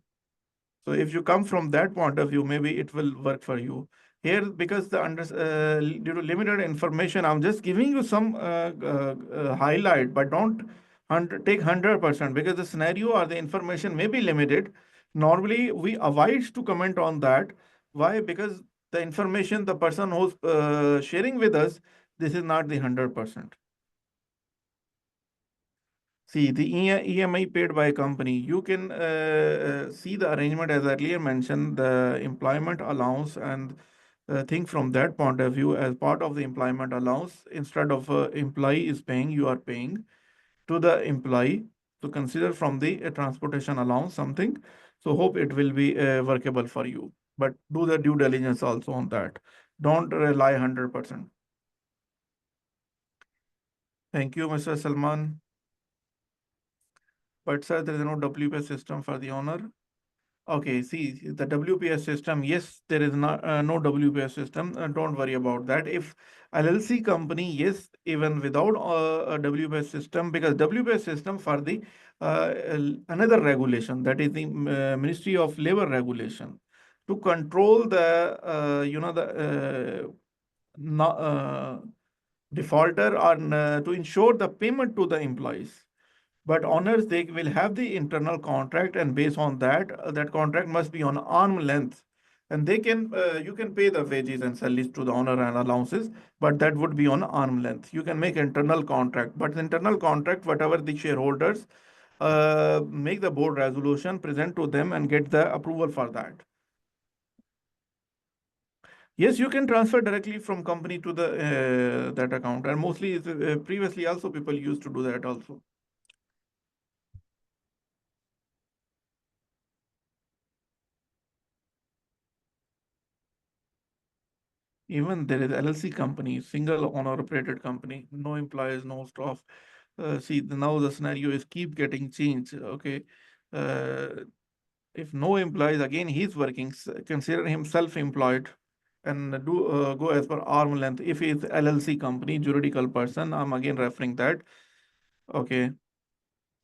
So if you come from that point of view, maybe it will work for you. Here, because due to limited information, I'm just giving you some highlight, but don't take 100% because the scenario or the information may be limited. Normally, we avoid to comment on that. Why? Because the information, the person who's sharing with us, this is not the 100%. See, the EMI paid by a company, you can see the arrangement as earlier mentioned, the employment allowance, and think from that point of view as part of the employment allowance, instead of employee is paying, you are paying to the employee. So consider from the transportation allowance something. So hope it will be workable for you, but do the due diligence also on that. Don't rely 100%. Thank you, Mr. Salman. But sir, there is no WPS system for the owner. Okay, see the WPS system. Yes, there is no WPS system. Don't worry about that. If LLC company, yes, even without a WPS system, because WPS system for the another regulation, that is the Ministry of Labor regulation, to control the defaulter, or to ensure the payment to the employees. But owners, they will have the internal contract, and based on that, that contract must be on arm length. And they can, you can pay the wages and salaries to the owner and allowances, but that would be on arm length. You can make internal contract, but the internal contract, whatever the shareholders make the board resolution, present to them and get the approval for that. Yes, you can transfer directly from company to the that account, and mostly previously also people used to do that also. Even there is LLC company, single owner operated company, no employees, no staff. See, now the scenario is keep getting changed. Okay. If no employees, again, he's working, consider him self-employed and do go as per arm length. If it's LLC company, juridical person, I'm again referring that. Okay.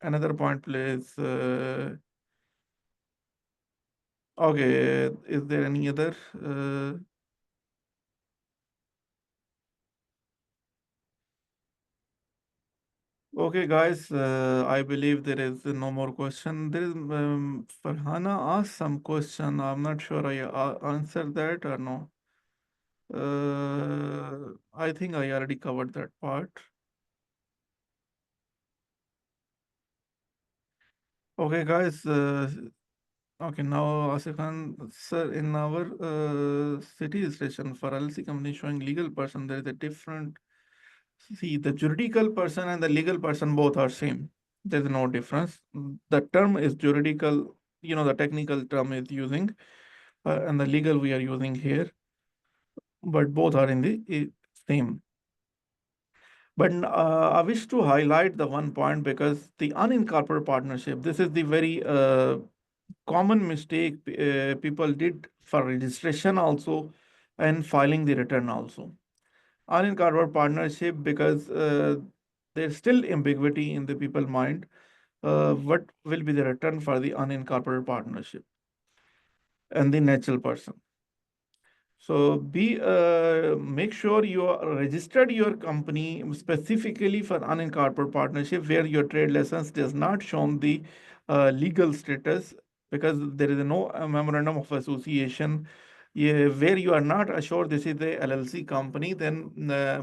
Another point, please. Okay. Is there any other? Okay, guys, I believe there is no more question. There is Farhana asked some question. I'm not sure I answered that or no. I think I already covered that part. Okay, guys. Okay, now Asif Khan, sir, in our city registration for LLC company showing legal person, there is a different. See, the juridical person and the legal person both are same. There's no difference. The term is juridical, the technical term is using, and the legal we are using here, but both are in the same. But I wish to highlight the one point, because the unincorporated partnership, this is the very common mistake people did for registration also and filing the return also. Unincorporated partnership, because there's still ambiguity in the people mind. What will be the return for the unincorporated partnership and the natural person? So make sure you are registered your company specifically for unincorporated partnership, where your trade license does not show the legal status, because there is no memorandum of association. Where you are not assured this is the LLC company, then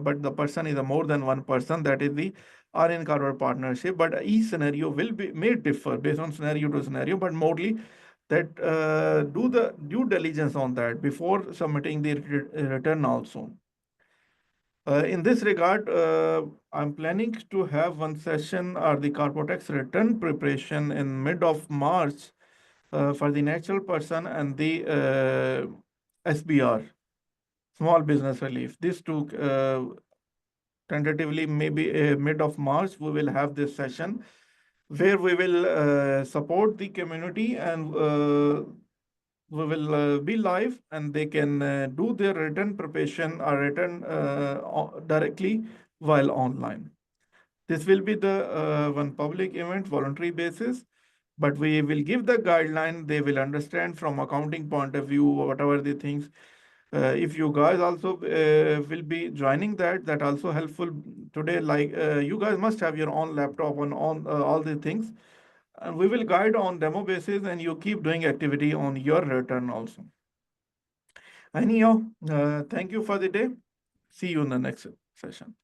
but the person is a more than one person, that is the unincorporated partnership. But each scenario may differ based on scenario to scenario, but mostly that do the due diligence on that before submitting the return also. In this regard, I'm planning to have one session or the corporate tax return preparation in mid of March for the natural person and the SBR, small business relief. These two tentatively maybe mid of March we will have this session, where we will support the community, and we will be live, and they can do their return preparation or return directly while online. This will be the one public event, voluntary basis, but we will give the guideline. They will understand from accounting point of view, whatever the things. If you guys also will be joining that also helpful today. Like you guys must have your own laptop on all the things. And we will guide on demo basis, and you keep doing activity on your return also. Anyhow, thank you for the day. See you in the next session.